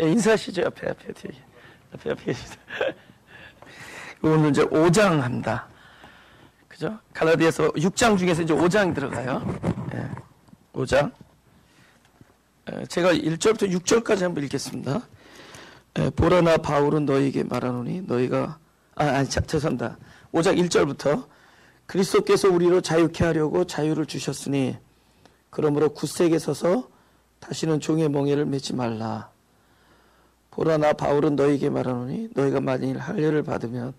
예, 인사하시죠. 앞에 뒤에. 앞에 계시죠. 오늘 이제 5장 합니다. 그죠? 갈라디아서 6장 중에서 이제 5장이 들어가요. 예, 5장. 제가 1절부터 6절까지 한번 읽겠습니다. 보라 나 바울은 너희에게 말하노니 너희가 죄송합니다. 5장 1절부터 그리스도께서 우리로 자유케 하려고 자유를 주셨으니 그러므로 굳세게 서서 다시는 종의 멍에를 매지 말라. 보라 나 바울은 너희에게 말하노니 너희가 만일 할례를 받으면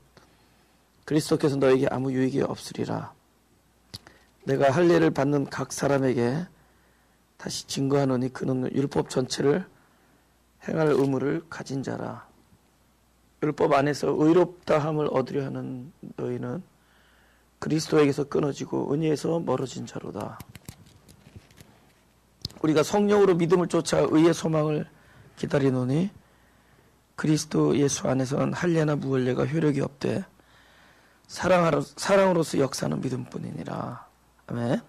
그리스도께서 너희에게 아무 유익이 없으리라. 내가 할례를 받는 각 사람에게 다시 증거하노니 그는 율법 전체를 행할 의무를 가진 자라. 율법 안에서 의롭다함을 얻으려 하는 너희는 그리스도에게서 끊어지고 은혜에서 멀어진 자로다. 우리가 성령으로 믿음을 쫓아 의의 소망을 기다리노니 그리스도 예수 안에서는 할례나 무할례가 효력이 없되 사랑으로서 역사하는 믿음뿐이니라. 아멘.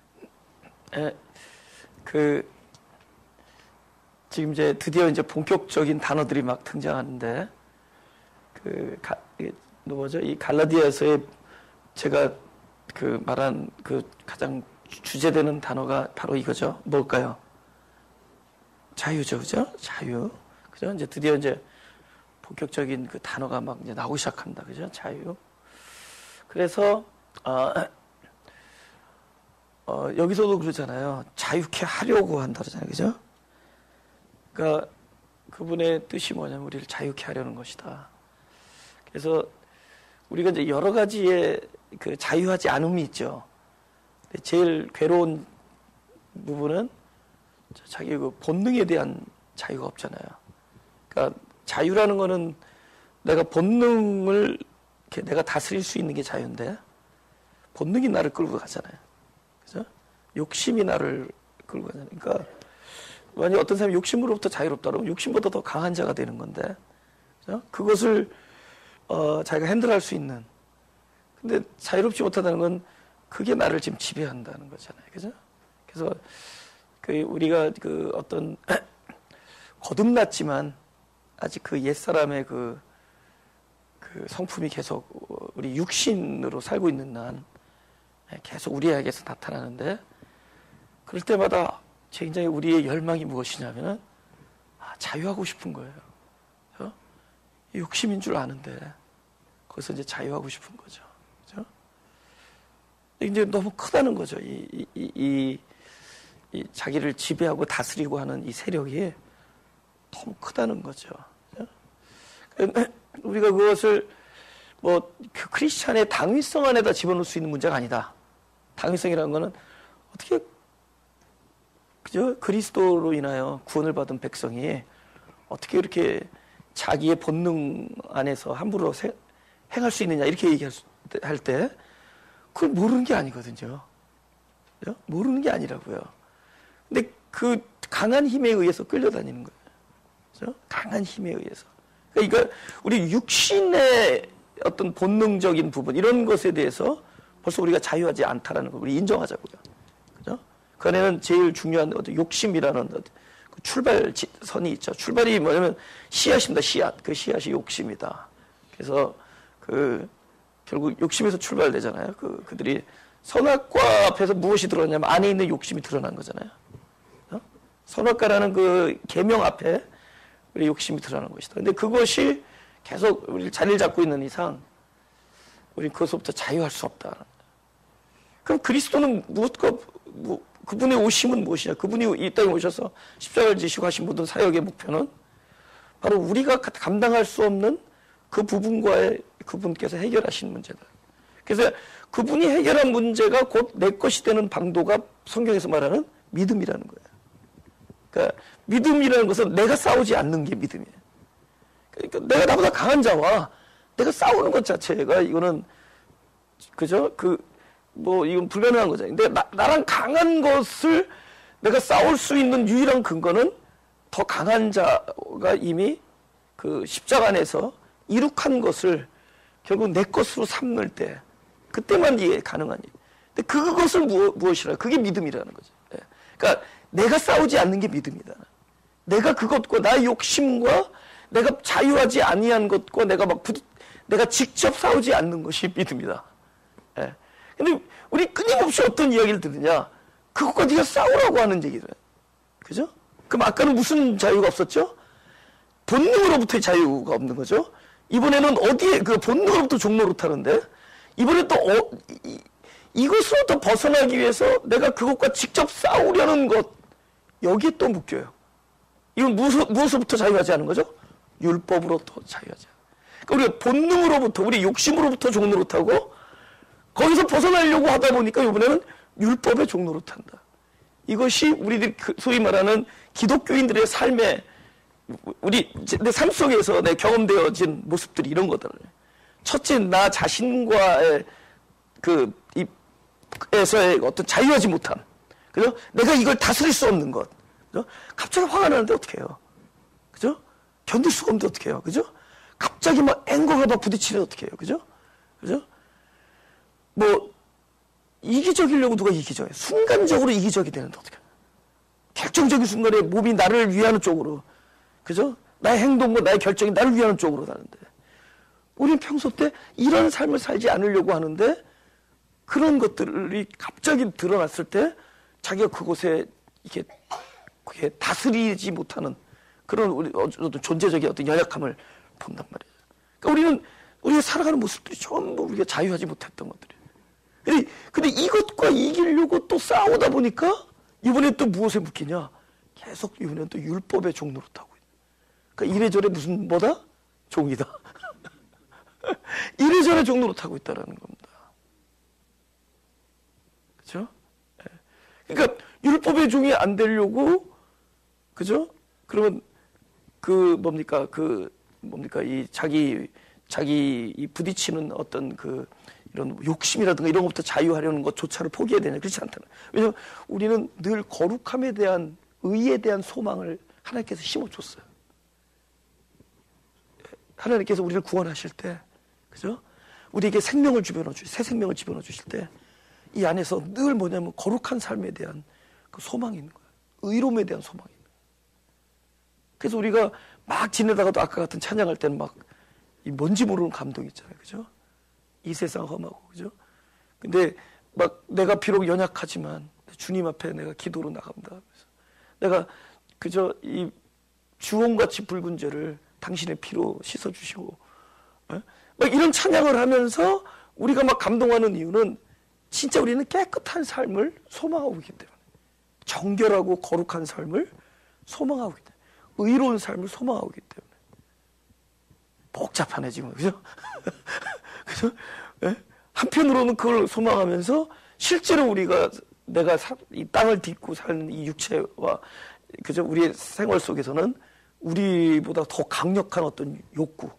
지금 이제 드디어 이제 본격적인 단어들이 막 등장하는데 이 갈라디아서에 제가 말한 가장 주제되는 단어가 바로 이거죠. 뭘까요? 자유죠, 그죠? 자유. 그죠? 이제 드디어 이제 본격적인 그 단어가 막 이제 나오기 시작합니다. 그죠? 자유. 그래서, 여기서도 그러잖아요. 자유케 하려고 한다 그러잖아요. 그죠? 그러니까 그분의 뜻이 뭐냐면 우리를 자유케 하려는 것이다. 그래서 우리가 이제 여러 가지의 그 자유하지 않음이 있죠. 근데 제일 괴로운 부분은 자기 그 본능에 대한 자유가 없잖아요. 그러니까 자유라는 거는 내가 본능을 이렇게 내가 다스릴 수 있는 게 자유인데 본능이 나를 끌고 가잖아요. 그죠? 욕심이 나를 끌고 가잖아요. 그러니까 만약 어떤 사람이 욕심으로부터 자유롭다 그러면 욕심보다 더 강한 자가 되는 건데, 그죠? 그것을 자기가 핸들할 수 있는. 근데 자유롭지 못하다는 건 그게 나를 지금 지배한다는 거잖아요. 그죠? 그래서 우리가 어떤 거듭났지만 아직 그 옛사람의 그 성품이 계속 우리 육신으로 살고 있는 난 계속 우리에게서 나타나는데, 그럴 때마다 굉장히 우리의 열망이 무엇이냐면은 자유하고 싶은 거예요. 그렇죠? 욕심인 줄 아는데 거기서 이제 자유하고 싶은 거죠. 그렇죠? 이제 너무 크다는 거죠. 이 자기를 지배하고 다스리고 하는 이 세력이 너무 크다는 거죠. 그렇죠? 우리가 그것을 그 크리스찬의 당위성 안에다 집어넣을 수 있는 문제가 아니다. 당위성이라는 거는 어떻게, 그죠? 그리스도로 인하여 구원을 받은 백성이 어떻게 이렇게 자기의 본능 안에서 함부로 행할 수 있느냐, 이렇게 얘기할 때, 그걸 모르는 게 아니거든요. 그죠? 모르는 게 아니라고요. 근데 그 강한 힘에 의해서 끌려다니는 거예요. 그죠? 강한 힘에 의해서. 그러니까 우리 육신의 어떤 본능적인 부분, 이런 것에 대해서 벌써 우리가 자유하지 않다라는 걸 우리 인정하자고요. 그죠? 그 안에는 제일 중요한 어떤 욕심이라는 그 출발선이 있죠. 출발이 뭐냐면 씨앗입니다. 씨앗. 그 씨앗이 욕심이다. 그래서 결국 욕심에서 출발되잖아요. 그들이 선악과 앞에서 무엇이 드러나냐면 안에 있는 욕심이 드러난 거잖아요. 선악과라는 그 계명 앞에 우리 욕심이 드러나는 것이다. 근데 그것이 계속 우리 자리를 잡고 있는 이상 우리는 그것부터 자유할 수 없다. 그럼 그리스도는 그분의 오심은 무엇이냐? 그분이 이 땅에 오셔서 십자가를 지시고 하신 모든 사역의 목표는 바로 우리가 감당할 수 없는 그 부분과의 그분께서 해결하신 문제다. 그래서 그분이 해결한 문제가 곧 내 것이 되는 방도가 성경에서 말하는 믿음이라는 거예요. 그러니까 믿음이라는 것은 내가 싸우지 않는 게 믿음이에요. 그러니까 내가 나보다 강한 자와 내가 싸우는 것 자체가 이거는, 그죠? 이건 불가능한 거잖아요. 근데 나랑 강한 것을 내가 싸울 수 있는 유일한 근거는 더 강한 자가 이미 그 십자가 안에서 이룩한 것을 결국 내 것으로 삼을 때, 그때만 이게 가능한 일. 근데 그것을 무엇이라? 그게 믿음이라는 거죠. 그러니까 내가 싸우지 않는 게 믿음이다. 내가 그것과 나의 욕심과 내가 자유하지 아니한 것과 내가 직접 싸우지 않는 것이 믿음이다. 예. 근데 우리 끊임없이 어떤 이야기를 들으냐? 그것과 네가 싸우라고 하는 얘기를. 그죠? 그럼 아까는 무슨 자유가 없었죠? 본능으로부터의 자유가 없는 거죠. 이번에는 어디에 그 본능으로부터 종노릇하는데 이번에 또 이것으로부터 벗어나기 위해서 내가 그것과 직접 싸우려는 것 여기에 또 묶여요. 이건 무엇으로부터 자유하지 않은 거죠? 율법으로부터 자유하지 않은. 그러니까 우리가 본능으로부터 우리 욕심으로부터 종노릇하고 거기서 벗어나려고 하다 보니까 이번에는 율법의 종노릇한다. 이것이 우리들 소위 말하는 기독교인들의 삶의 내 삶 속에서 내 경험되어진 모습들이 이런 거잖아요. 첫째, 나 자신과의 에서의 어떤 자유하지 못함. 그죠? 내가 이걸 다스릴 수 없는 것. 그죠? 갑자기 화가 나는데 어떻게 해요? 그죠? 견딜 수가 없는데 어떻게 해요? 그죠? 갑자기 막 앵거가 막 부딪히는데 어떻게 해요? 그죠? 그죠? 뭐, 이기적이려고 누가 이기적이에요? 순간적으로 이기적이 되는데 어떻게 해요? 결정적인 순간에 몸이 나를 위하는 쪽으로. 그죠? 나의 행동과 나의 결정이 나를 위하는 쪽으로 가는데. 우리는 평소 때 이런 삶을 살지 않으려고 하는데 그런 것들이 갑자기 드러났을 때 자기가 그곳에 그게 다스리지 못하는 그런 어떤 존재적인 어떤 연약함을 본단 말이에요. 그러니까 우리가 살아가는 모습들이 전부 우리가 자유하지 못했던 것들이에요. 근데 이것과 이기려고 또 싸우다 보니까 이번에 또 무엇에 묶이냐? 계속 이번에는 또 율법의 종노릇하고 있는. 그러니까 이래저래 무슨 뭐다? 종이다. 이래저래 종노릇하고 있다는 겁니다. 그죠? 그러니까 율법의 종이 안 되려고, 그죠? 그러면 이 자기 이 부딪히는 어떤 이런 욕심이라든가 이런 것부터 자유하려는 것조차를 포기해야 되냐? 그렇지 않다는. 왜냐하면 우리는 늘 거룩함에 대한 의에 대한 소망을 하나님께서 심어줬어요. 하나님께서 우리를 구원하실 때, 그죠? 우리에게 생명을 집어넣어 주실, 새 생명을 집어넣어 주실 때, 이 안에서 늘 뭐냐면 거룩한 삶에 대한 그 소망이 있는 거예요. 의로움에 대한 소망이 있는 거예요. 그래서 우리가 막 지내다가도 아까 같은 찬양할 때는 막 이 뭔지 모르는 감동이 있잖아요. 그죠? 이 세상 험하고, 그죠? 근데 막 내가 비록 연약하지만 주님 앞에 내가 기도로 나갑니다. 그래서 내가 그저 이 주홍같이 붉은 죄를 당신의 피로 씻어주시고, 막 이런 찬양을 하면서 우리가 막 감동하는 이유는 진짜 우리는 깨끗한 삶을 소망하고 있기 때문에, 정결하고 거룩한 삶을 소망하고 있기 때문에, 의로운 삶을 소망하고 있기 때문에. 복잡하네 지금, 그죠? 그죠? 네? 한편으로는 그걸 소망하면서 실제로 내가 이 땅을 딛고 사는 이 육체와, 그죠? 우리의 생활 속에서는 우리보다 더 강력한 어떤 욕구,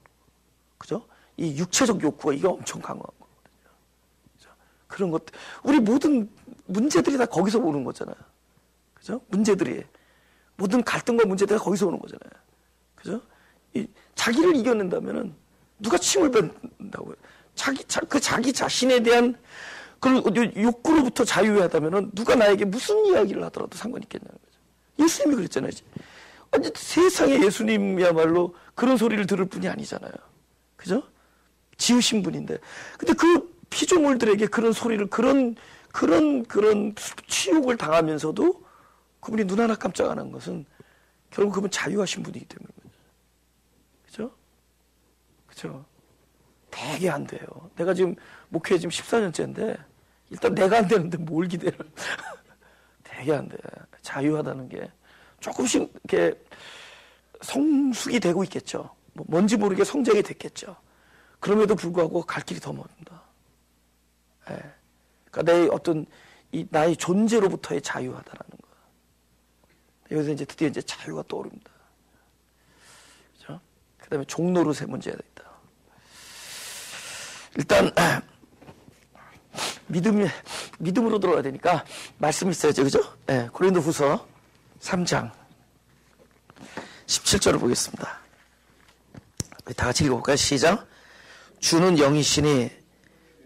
그죠? 이 육체적 욕구가 이게 엄청 강한 거거든요. 그죠? 그런 것, 우리 모든 문제들이 다 거기서 오는 거잖아요. 그죠? 모든 갈등과 문제들이 다 거기서 오는 거잖아요. 그죠? 자기를 이겨낸다면은 누가 침을 뱉는다고요? 자기 자신에 대한 그 욕구로부터 자유하다면은 누가 나에게 무슨 이야기를 하더라도 상관이 있겠냐는 거죠. 예수님이 그랬잖아요. 아니, 세상에 예수님이야말로 그런 소리를 들을 분이 아니잖아요. 그죠? 지으신 분인데. 근데 그 피조물들에게 그런 소리를, 그런 치욕을 당하면서도 그분이 눈 하나 깜짝 안 한 것은 결국 그분 자유하신 분이기 때문인 거죠. 그죠? 그죠? 되게 안 돼요. 내가 지금 목회 지금 14년째인데 일단 내가 안 되는데 뭘 기대를. 되게 안 돼. 자유하다는 게 조금씩 이렇게 성숙이 되고 있겠죠. 뭔지 모르게 성장이 됐겠죠. 그럼에도 불구하고 갈 길이 더 먼다. 예. 그러니까 나의 존재로부터의 자유하다라는 거. 여기서 드디어 자유가 떠오릅니다. 그죠? 그 다음에 종노릇의 문제가 있다. 일단, 믿음으로 들어가야 되니까 말씀이 있어야죠. 그죠? 예. 고린도 후서 3장 17절을 보겠습니다. 다 같이 읽어볼까요? 시작. 주는 영이시니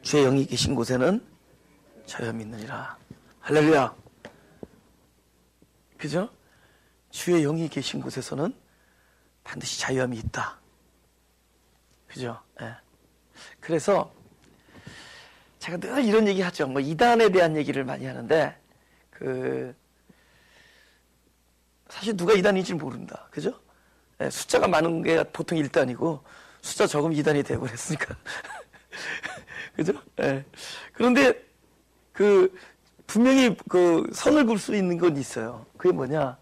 주의 영이 계신 곳에는 저야 믿느니라. 할렐루야. 그죠? 주의 영이 계신 곳에서는 반드시 자유함이 있다. 그죠? 예. 그래서 제가 늘 이런 얘기 하죠. 뭐 이단에 대한 얘기를 많이 하는데 사실 누가 이단인지 모른다. 그죠? 예, 숫자가 많은 게 보통 1단이고 숫자 적으면 2단이 되고 그랬으니까. 그죠? 예. 그런데 분명히 선을 볼 수 있는 건 있어요. 그게 뭐냐?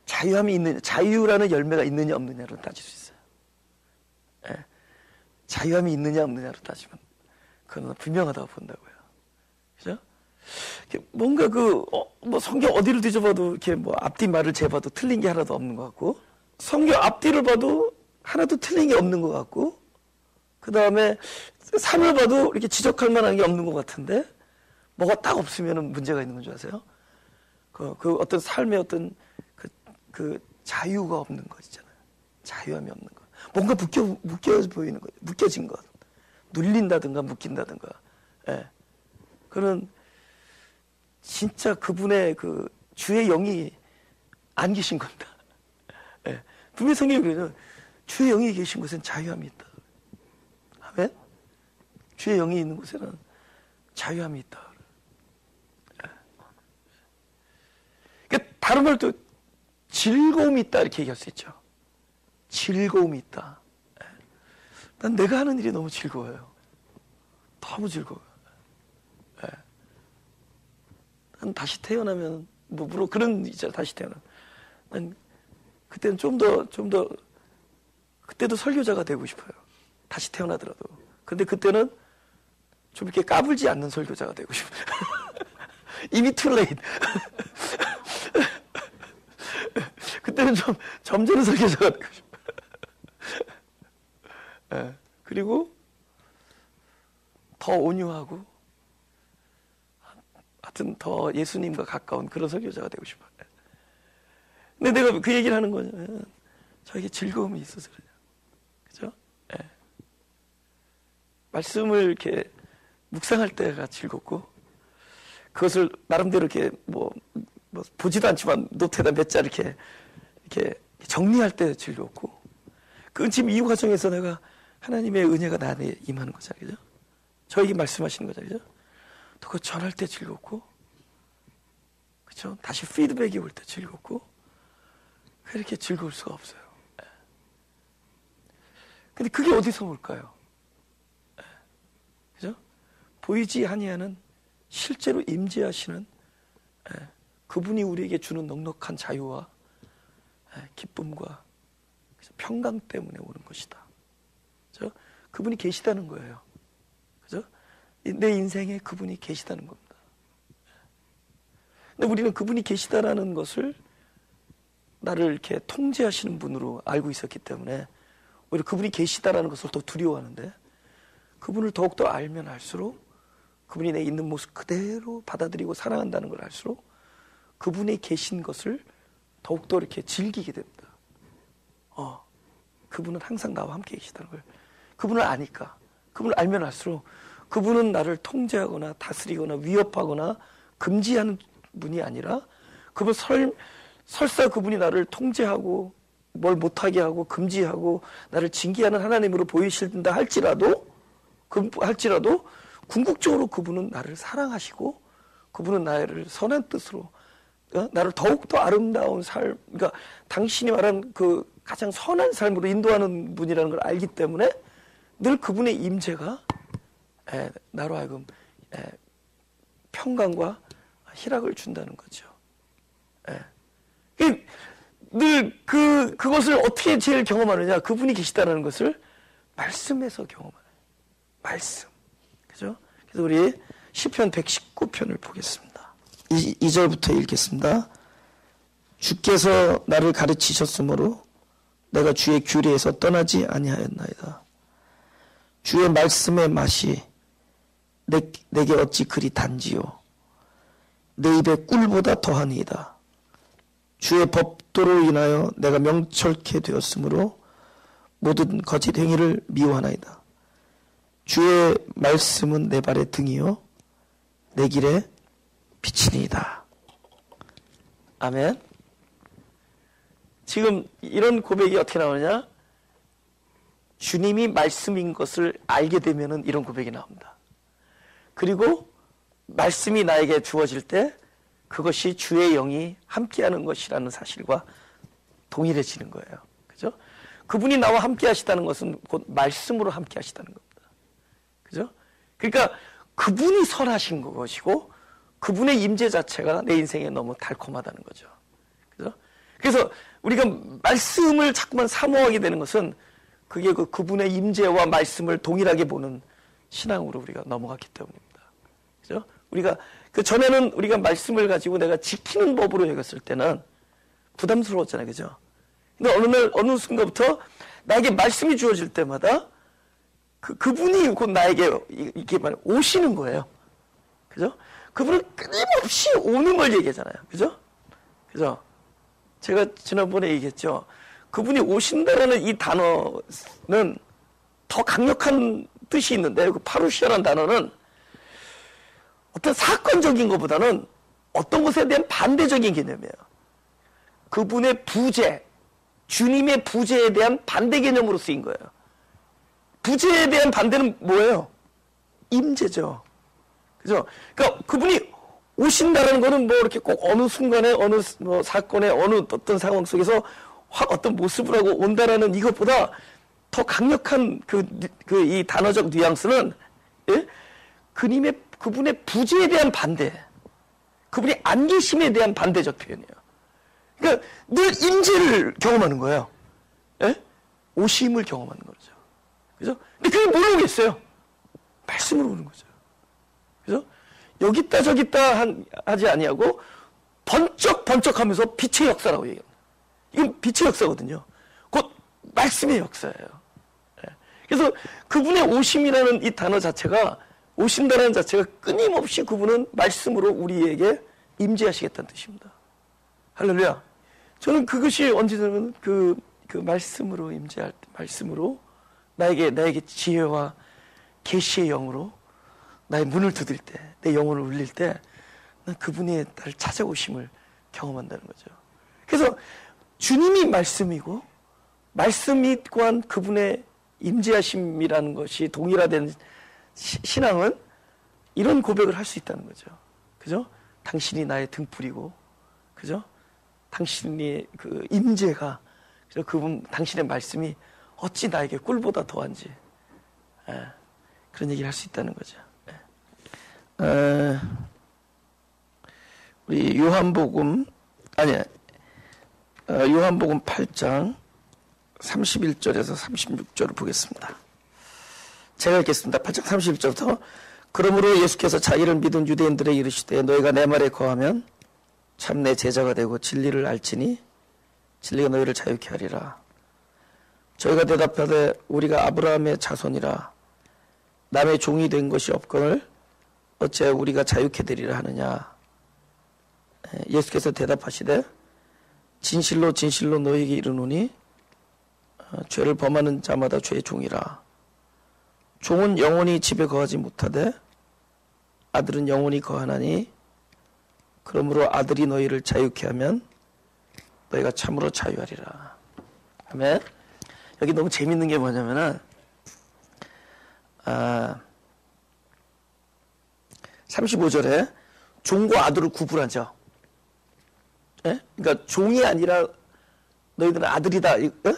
자유함이 있느냐, 자유라는 열매가 있느냐 없느냐로 따질 수 있어요. 예. 자유함이 있느냐 없느냐로 따지면 그건 분명하다고 본다고요. 그죠? 뭔가 뭐 성경 어디를 뒤져봐도 이렇게 뭐 앞뒤 말을 재봐도 틀린 게 하나도 없는 것 같고, 성경 앞뒤를 봐도 하나도 틀린 게 없는 것 같고, 그 다음에 삶을 봐도 이렇게 지적할 만한 게 없는 것 같은데, 뭐가 딱 없으면 문제가 있는 건 줄 아세요? 그 어떤 삶의 어떤 그 자유가 없는 것 있잖아요. 자유함이 없는 것. 뭔가 묶여 보이는 것, 묶여진 것. 눌린다든가 묶인다든가. 예. 그는 진짜 그분의 주의 영이 안 계신 겁니다. 예. 분명히 성경이 그래요. 주의 영이 계신 곳엔 자유함이 있다. 아멘? 주의 영이 있는 곳에는 자유함이 있다. 예. 그러니까 다른 말로 또 즐거움이 있다 이렇게 얘기할 수 있죠. 즐거움이 있다. 예. 난 내가 하는 일이 너무 즐거워요. 너무 즐거워요. 예. 난 다시 태어나면 물론 그런 있잖아. 다시 태어나. 난 그때는 좀 더 그때도 설교자가 되고 싶어요. 다시 태어나더라도. 근데 그때는 좀 이렇게 까불지 않는 설교자가 되고 싶어요. 이미 too late. 그때는 좀 점잖은 설교자가 되고 싶어요. 예. 그리고 더 온유하고 하여튼 더 예수님과 가까운 그런 설교자가 되고 싶어요. 근데 내가 그 얘기를 하는 거냐면 저에게 즐거움이 있어서 그래요. 그죠? 예. 말씀을 이렇게 묵상할 때가 즐겁고, 그것을 나름대로 이렇게 뭐 보지도 않지만 노트에다 몇 자 이렇게 정리할 때 즐겁고, 그건 지금 이 과정에서 내가 하나님의 은혜가 나한테 임하는 거잖아요. 그죠? 저에게 말씀하시는 거잖아요. 그죠? 또 그거 전할 때 즐겁고, 그죠? 다시 피드백이 올 때 즐겁고, 그렇게 즐거울 수가 없어요. 근데 그게 어디서 올까요? 그죠? 보이지 아니하는 실제로 임재하시는 그분이 우리에게 주는 넉넉한 자유와 기쁨과 평강 때문에 오는 것이다. 그죠? 그분이 계시다는 거예요. 그죠? 내 인생에 그분이 계시다는 겁니다. 근데 우리는 그분이 계시다라는 것을 나를 이렇게 통제하시는 분으로 알고 있었기 때문에 오히려 그분이 계시다라는 것을 더 두려워하는데, 그분을 더욱더 알면 알수록 그분이 내 있는 모습 그대로 받아들이고 사랑한다는 걸 알수록 그분이 계신 것을 더욱더 이렇게 즐기게 됩니다. 그분은 항상 나와 함께 계시다는 걸 그분을 아니까, 그분을 알면 알수록 그분은 나를 통제하거나 다스리거나 위협하거나 금지하는 분이 아니라, 그분 설사 그분이 나를 통제하고 뭘 못하게 하고 금지하고 나를 징계하는 하나님으로 보이신다 할지라도 궁극적으로 그분은 나를 사랑하시고 그분은 나를 선한 뜻으로 나를 더욱더 아름다운 삶, 그러니까 당신이 말한 그 가장 선한 삶으로 인도하는 분이라는 걸 알기 때문에 늘 그분의 임재가 나로 하여금 평강과 희락을 준다는 거죠. 늘 그것을 어떻게 제일 경험하느냐? 그분이 계시다는 것을 말씀에서 경험하는 말씀. 그죠? 그래서 우리 시편 119편을 보겠습니다. 2절부터 읽겠습니다. 주께서 나를 가르치셨으므로 내가 주의 규례에서 떠나지 아니하였나이다. 주의 말씀의 맛이 내게 어찌 그리 단지요. 내 입에 꿀보다 더하니이다. 주의 법도로 인하여 내가 명철케 되었으므로 모든 거짓 행위를 미워하나이다. 주의 말씀은 내 발의 등이요 내 길에 빛이니이다. 아멘. 지금 이런 고백이 어떻게 나오느냐? 주님이 말씀인 것을 알게 되면은 이런 고백이 나옵니다. 그리고 말씀이 나에게 주어질 때 그것이 주의 영이 함께하는 것이라는 사실과 동일해지는 거예요. 그죠? 그분이 나와 함께 하시다는 것은 곧 말씀으로 함께 하시다는 겁니다. 그죠? 그러니까 그분이 선하신 것이고 그분의 임재 자체가 내 인생에 너무 달콤하다는 거죠. 그죠? 그래서 우리가 말씀을 자꾸만 사모하게 되는 것은 그게 그분의 임재와 말씀을 동일하게 보는 신앙으로 우리가 넘어갔기 때문입니다. 그죠? 우리가 그 전에는 우리가 말씀을 가지고 내가 지키는 법으로 여겼을 때는 부담스러웠잖아요. 그죠? 근데 어느 순간부터 나에게 말씀이 주어질 때마다 그분이 곧 나에게 이렇게 말 오시는 거예요. 그죠? 그분은 끊임없이 오는 걸 얘기하잖아요. 그죠? 그죠? 제가 지난번에 얘기했죠. 그분이 오신다라는 이 단어는 더 강력한 뜻이 있는데, 그 파루시아라는 단어는 어떤 사건적인 것보다는 어떤 것에 대한 반대적인 개념이에요. 그분의 부재, 주님의 부재에 대한 반대 개념으로 쓰인 거예요. 부재에 대한 반대는 뭐예요? 임재죠. 그죠? 그러니까 그분이 오신다는 거는 뭐 이렇게 꼭 어느 순간에 어느 뭐 사건에 어느 어떤 상황 속에서 확 어떤 모습을 하고 온다라는 이것보다 더 강력한 이 단어적 뉘앙스는, 예? 그분의 부재에 대한 반대, 그분이 안 계심에 대한 반대적 표현이에요. 그러니까 늘 임재를 경험하는 거예요. 예? 오심을 경험하는 거죠. 그죠? 근데 그게 뭐로 오겠어요? 말씀으로 오는 거죠. 그죠? 여기 있다 저기 있다 하지 아니하고 번쩍번쩍하면서 빛의 역사라고 얘기합니다. 이건 빛의 역사거든요. 곧 말씀의 역사예요. 예. 그래서 그분의 오심이라는 이 단어 자체가, 오신다는 자체가 끊임없이 그분은 말씀으로 우리에게 임재하시겠다는 뜻입니다. 할렐루야. 저는 그것이 언제든 그 말씀으로 임재할 때, 말씀으로 나에게 지혜와 계시의 영으로 나의 문을 두드릴 때, 내 영혼을 울릴 때, 난 그분이 나를 찾아오심을 경험한다는 거죠. 그래서 주님이 말씀이고, 말씀이 또한 그분의 임재하심이라는 것이 동일화된 신앙은 이런 고백을 할 수 있다는 거죠. 그죠? 당신이 나의 등불이고, 그죠? 당신의 그 임재가, 그죠? 당신의 말씀이 어찌 나에게 꿀보다 더한지, 예, 그런 얘기를 할 수 있다는 거죠. 예. 우리 요한복음 8장 31절에서 36절을 보겠습니다. 제가 읽겠습니다. 8장 31절부터. 그러므로 예수께서 자기를 믿은 유대인들에게 이르시되 너희가 내 말에 거하면 참 내 제자가 되고 진리를 알지니 진리가 너희를 자유케 하리라. 저희가 대답하되 우리가 아브라함의 자손이라 남의 종이 된 것이 없거늘 어째 우리가 자유케 되리라 하느냐. 예수께서 대답하시되 진실로 진실로 너희에게 이르노니 죄를 범하는 자마다 죄의 종이라. 종은 영원히 집에 거하지 못하되 아들은 영원히 거하나니 그러므로 아들이 너희를 자유케 하면 너희가 참으로 자유하리라. 아멘. 여기 너무 재밌는 게 뭐냐면은 35절에 종과 아들을 구분하죠. 예? 그러니까 종이 아니라 너희들은 아들이다.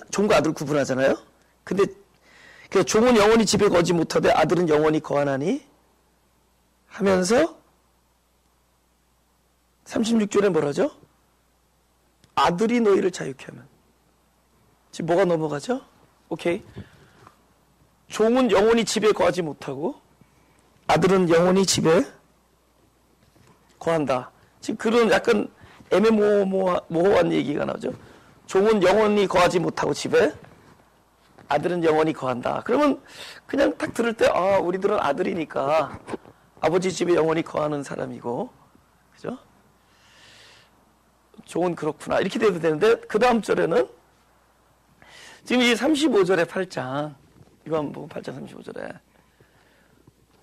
종과 아들을 구분하잖아요. 근데 종은 영원히 집에 거하지 못하되 아들은 영원히 거하나니 하면서 36절에 뭐라죠? 아들이 너희를 자유케 하면. 지금 뭐가 넘어가죠? 오케이. 종은 영원히 집에 거하지 못하고 아들은 영원히 집에 거한다. 지금 그런 약간 애매모호한 얘기가 나오죠. 종은 영원히 거하지 못하고 집에, 아들은 영원히 거한다. 그러면 그냥 딱 들을 때 우리들은 아들이니까 아버지 집에 영원히 거하는 사람이고, 그죠? 종은 그렇구나 이렇게 돼도 되는데, 그 다음 절에는 지금 이 35절의 8장, 이거 한번 보고 8장 35절에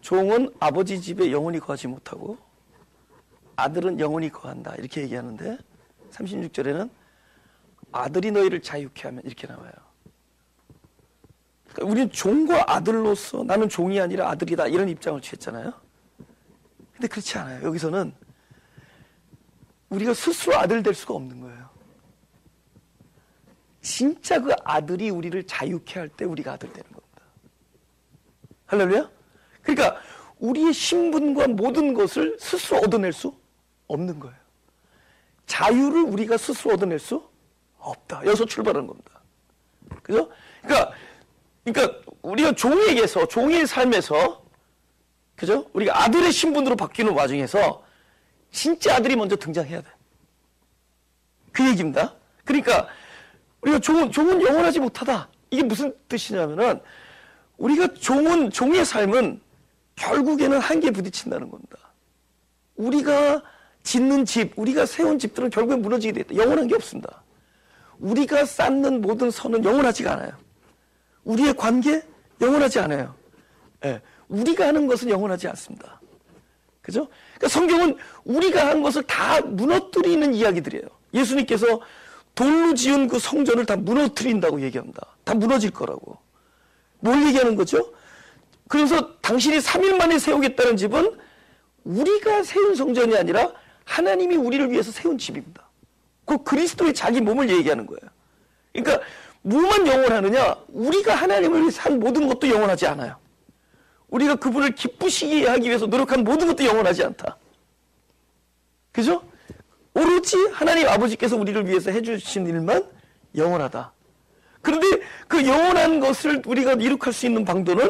종은 아버지 집에 영원히 거하지 못하고 아들은 영원히 거한다 이렇게 얘기하는데, 36절에는 아들이 너희를 자유케 하면 이렇게 나와요. 그러니까 우리는 종과 아들로서 나는 종이 아니라 아들이다 이런 입장을 취했잖아요. 근데 그렇지 않아요. 여기서는 우리가 스스로 아들 될 수가 없는 거예요. 진짜 그 아들이 우리를 자유케 할 때 우리가 아들 되는 겁니다. 할렐루야? 그러니까 우리의 신분과 모든 것을 스스로 얻어낼 수 없는 거예요. 자유를 우리가 스스로 얻어낼 수 없다. 여기서 출발하는 겁니다. 그죠? 그러니까 우리가 종에게서, 종의 삶에서, 그죠? 우리가 아들의 신분으로 바뀌는 와중에서 진짜 아들이 먼저 등장해야 돼. 그 얘기입니다. 그러니까 우리가 종은 영원하지 못하다. 이게 무슨 뜻이냐면은 우리가 종의 삶은 결국에는 한계에 부딪힌다는 겁니다. 우리가 짓는 집, 우리가 세운 집들은 결국에 무너지게 돼 있다. 영원한 게 없습니다. 우리가 쌓는 모든 선은 영원하지가 않아요. 우리의 관계 영원하지 않아요. 네. 우리가 하는 것은 영원하지 않습니다. 그죠? 그러니까 성경은 우리가 한 것을 다 무너뜨리는 이야기들이에요. 예수님께서 돌로 지은 그 성전을 다 무너뜨린다고 얘기합니다. 다 무너질 거라고. 뭘 얘기하는 거죠? 그래서 당신이 3일 만에 세우겠다는 집은 우리가 세운 성전이 아니라 하나님이 우리를 위해서 세운 집입니다. 그 그리스도의 자기 몸을 얘기하는 거예요. 그러니까 뭐만 영원하느냐? 우리가 하나님을 위해서 한 모든 것도 영원하지 않아요. 우리가 그분을 기쁘시게 하기 위해서 노력한 모든 것도 영원하지 않다. 그죠? 오로지 하나님 아버지께서 우리를 위해서 해주신 일만 영원하다. 그런데 그 영원한 것을 우리가 이룩할 수 있는 방도는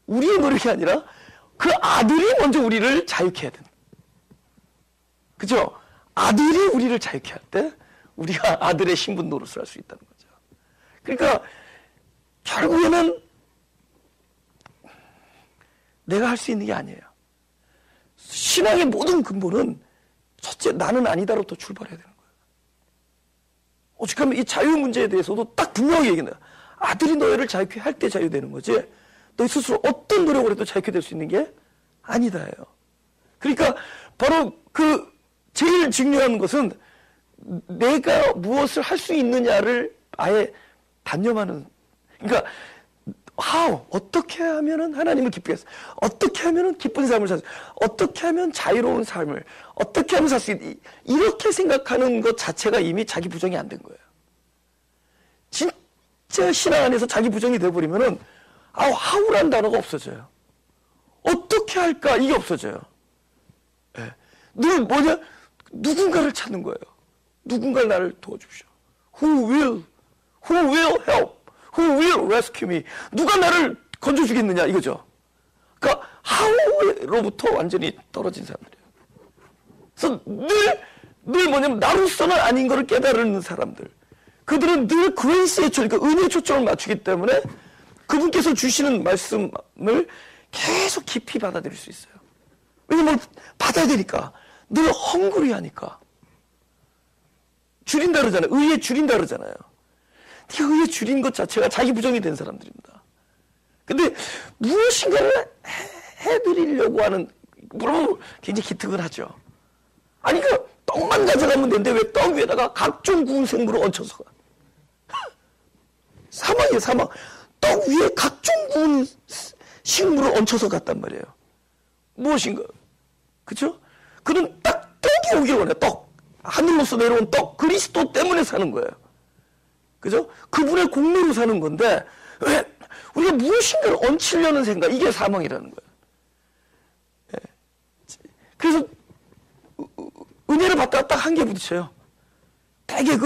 우리의 노력이 아니라 그 아들이 먼저 우리를 자유케 해야 된다. 그죠? 아들이 우리를 자유케 할 때 우리가 아들의 신분 노릇을 할 수 있다는 거죠. 그러니까 결국에는 내가 할 수 있는 게 아니에요. 신앙의 모든 근본은 첫째 나는 아니다로부터 출발해야 되는 거예요. 오직하면 이 자유 문제에 대해서도 딱 분명하게 얘기해요. 아들이 너희를 자유케 할 때 자유되는 거지 너희 스스로 어떤 노력을 해도 자유케 될 수 있는 게 아니다예요. 그러니까 바로 그 제일 중요한 것은 내가 무엇을 할 수 있느냐를 아예 단념하는, 그러니까 어떻게 하면은 하나님을 기쁘게 해서 어떻게 하면은 기쁜 삶을 살 수, 어떻게 하면 자유로운 삶을 어떻게 하면 살 수 있, 이렇게 생각하는 것 자체가 이미 자기 부정이 안 된 거예요. 진짜 신앙 안에서 자기 부정이 돼버리면은 how라는 단어가 없어져요. 어떻게 할까 이게 없어져요. 네. 늘 뭐냐, 누군가를 찾는 거예요. 누군가 나를 도와주십시오. Who will help? Who will rescue me? 누가 나를 건져주겠느냐 이거죠. 그러니까 how로부터 완전히 떨어진 사람들이에요. 그래서 늘 뭐냐면 나로서는 아닌 것을 깨달은 사람들. 그들은 늘 그레이스의 그러니까 은혜의 초점을 맞추기 때문에 그분께서 주시는 말씀을 계속 깊이 받아들일 수 있어요. 왜냐면 받아야 되니까. 늘 헝그리하니까. 줄인다 그러잖아요. 의에 줄인다 그러잖아요. 이 의에 줄인 것 자체가 자기 부정이 된 사람들입니다. 근데 무엇인가를 해드리려고 하는, 물론 굉장히 기특은 하죠. 아니, 떡만 가져가면 되는데 왜 떡 위에다가 각종 구운 생물을 얹혀서 가? 사망이에요, 사망. 떡 위에 각종 구운 식물을 얹혀서 갔단 말이에요. 무엇인가? 그죠? 그는 딱 떡이 오길 원해, 떡. 하늘로서 내려온 떡. 그리스도 때문에 사는 거예요. 그죠? 그분의 공로로 사는 건데, 왜? 우리가 무엇인가를 얹히려는 생각, 이게 사망이라는 거예요. 네. 그래서, 은혜를 받다가 딱 한계에 부딪혀요. 되게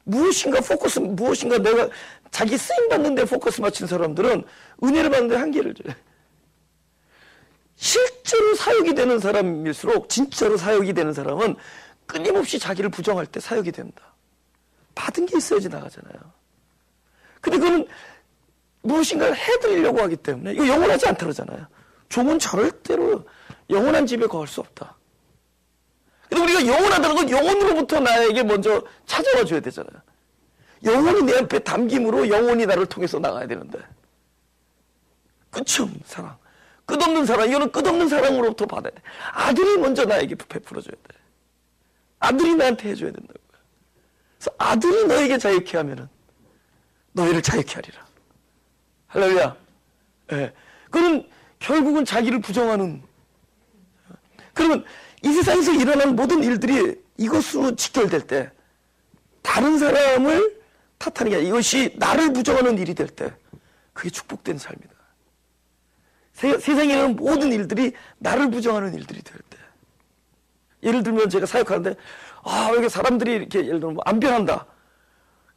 무엇인가 내가 자기 쓰임받는 데 포커스 맞춘 사람들은 은혜를 받는데 한계를 줘요. 실제로 사역이 되는 사람일수록 진짜로 사역이 되는 사람은 끊임없이 자기를 부정할 때 사역이 된다. 받은 게 있어야지 나가잖아요. 근데 그건 무엇인가를 해드리려고 하기 때문에 이거 영원하지 않다 그러잖아요. 종은 절대로 영원한 집에 거할 수 없다. 근데 우리가 영원하다는 건 영혼으로부터 나에게 먼저 찾아와 줘야 되잖아요. 영혼이 내 앞에 담김으로 영혼이 나를 통해서 나가야 되는데 끝이 없는 사랑, 끝없는 사랑, 이거는 끝없는 사랑으로부터 받아야 돼. 아들이 먼저 나에게 베풀어줘야 돼. 아들이 나한테 해줘야 된다고요. 그래서 아들이 너에게 자유케 하면은 너희를 자유케 하리라. 할렐루야. 예. 그는 결국은 자기를 부정하는. 그러면 이 세상에서 일어나는 모든 일들이 이것으로 직결될 때, 다른 사람을 탓하는 게 아니라 이것이 나를 부정하는 일이 될 때, 그게 축복된 삶이다. 세상에 일어나는 모든 일들이 나를 부정하는 일들이 될 때. 예를 들면 제가 사역하는데, 여기 사람들이 이렇게 예를 들면 안 변한다.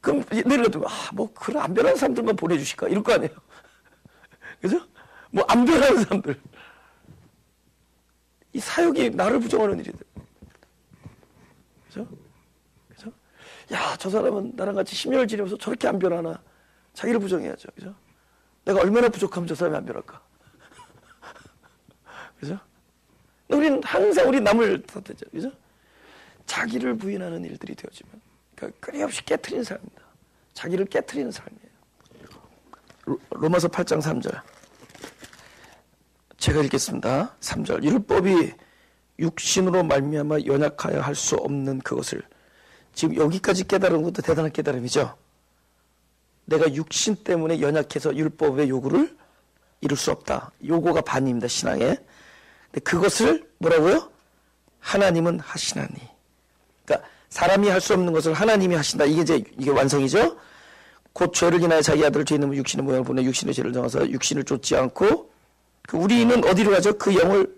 그럼 내일 들면, 그런 안 변하는 사람들만 보내주실까? 이럴 거 아니에요. 그죠? 안 변하는 사람들. 이 사역이 나를 부정하는 일이다. 그죠? 그죠? 야, 저 사람은 나랑 같이 10년을 지내면서 저렇게 안 변하나? 자기를 부정해야죠. 그죠? 내가 얼마나 부족하면 저 사람이 안 변할까? 그죠? 우리는 항상 우리 남을 탓하죠. 그죠? 자기를 부인하는 일들이 되어지면, 그러니까 끊임없이 깨트리는 삶입니다. 자기를 깨트리는 삶이에요. 로마서 8장 3절. 제가 읽겠습니다. 3절. 율법이 육신으로 말미암아 연약하여 할 수 없는 그것을, 지금 여기까지 깨달은 것도 대단한 깨달음이죠. 내가 육신 때문에 연약해서 율법의 요구를 이룰 수 없다. 요구가 반입니다, 신앙에. 근데 그것을 뭐라고요? 하나님은 하시나니. 그러니까 사람이 할 수 없는 것을 하나님이 하신다. 이게 완성이죠. 곧 죄를 인하여 자기 아들을 죄 있는 육신의 모양을 보내 육신의 죄를 정하서 육신을 쫓지 않고, 우리는 어디로 가죠? 그 영을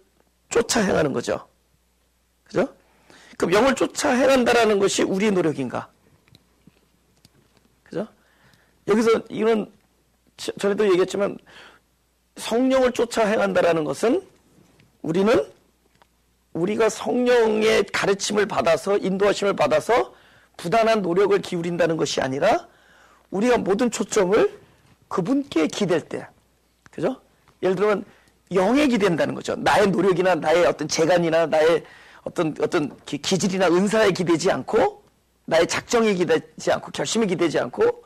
쫓아 행하는 거죠. 그죠? 그럼 영을 쫓아 행한다라는 것이 우리의 노력인가? 그죠? 여기서 이런, 전에도 얘기했지만, 성령을 쫓아 행한다라는 것은 우리가 성령의 가르침을 받아서, 인도하심을 받아서 부단한 노력을 기울인다는 것이 아니라, 우리가 모든 초점을 그분께 기댈 때, 그죠? 예를 들면 영에 기댄다는 거죠. 나의 노력이나 나의 어떤 재간이나 나의 어떤 기질이나 은사에 기대지 않고, 나의 작정에 기대지 않고, 결심에 기대지 않고,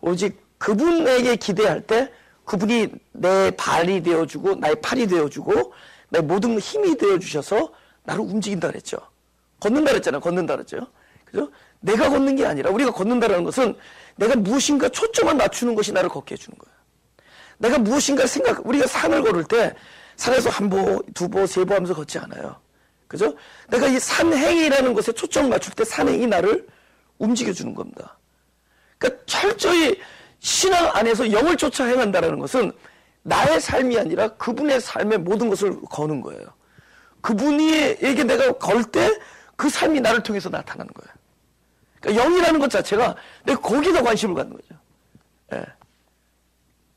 오직 그분에게 기대할 때 그분이 내 발이 되어주고 나의 팔이 되어주고 나의 모든 힘이 되어주셔서 나를 움직인다 그랬죠. 걷는다 그랬잖아요. 걷는다 그랬죠. 그죠? 내가 걷는 게 아니라, 우리가 걷는다는 것은 내가 무엇인가 초점을 맞추는 것이 나를 걷게 해주는 거예요. 내가 무엇인가 우리가 산을 걸을 때 산에서 한 보, 두 보, 세 보 하면서 걷지 않아요. 그죠? 내가 이 산행이라는 것에 초점을 맞출 때 산행이 나를 움직여주는 겁니다. 그러니까 철저히 신앙 안에서 영을 쫓아 행한다는 것은 나의 삶이 아니라 그분의 삶의 모든 것을 거는 거예요. 그분에게 내가 걸 때 그 삶이 나를 통해서 나타나는 거예요. 그러니까 영이라는 것 자체가 내가 거기다 관심을 갖는 거죠. 예.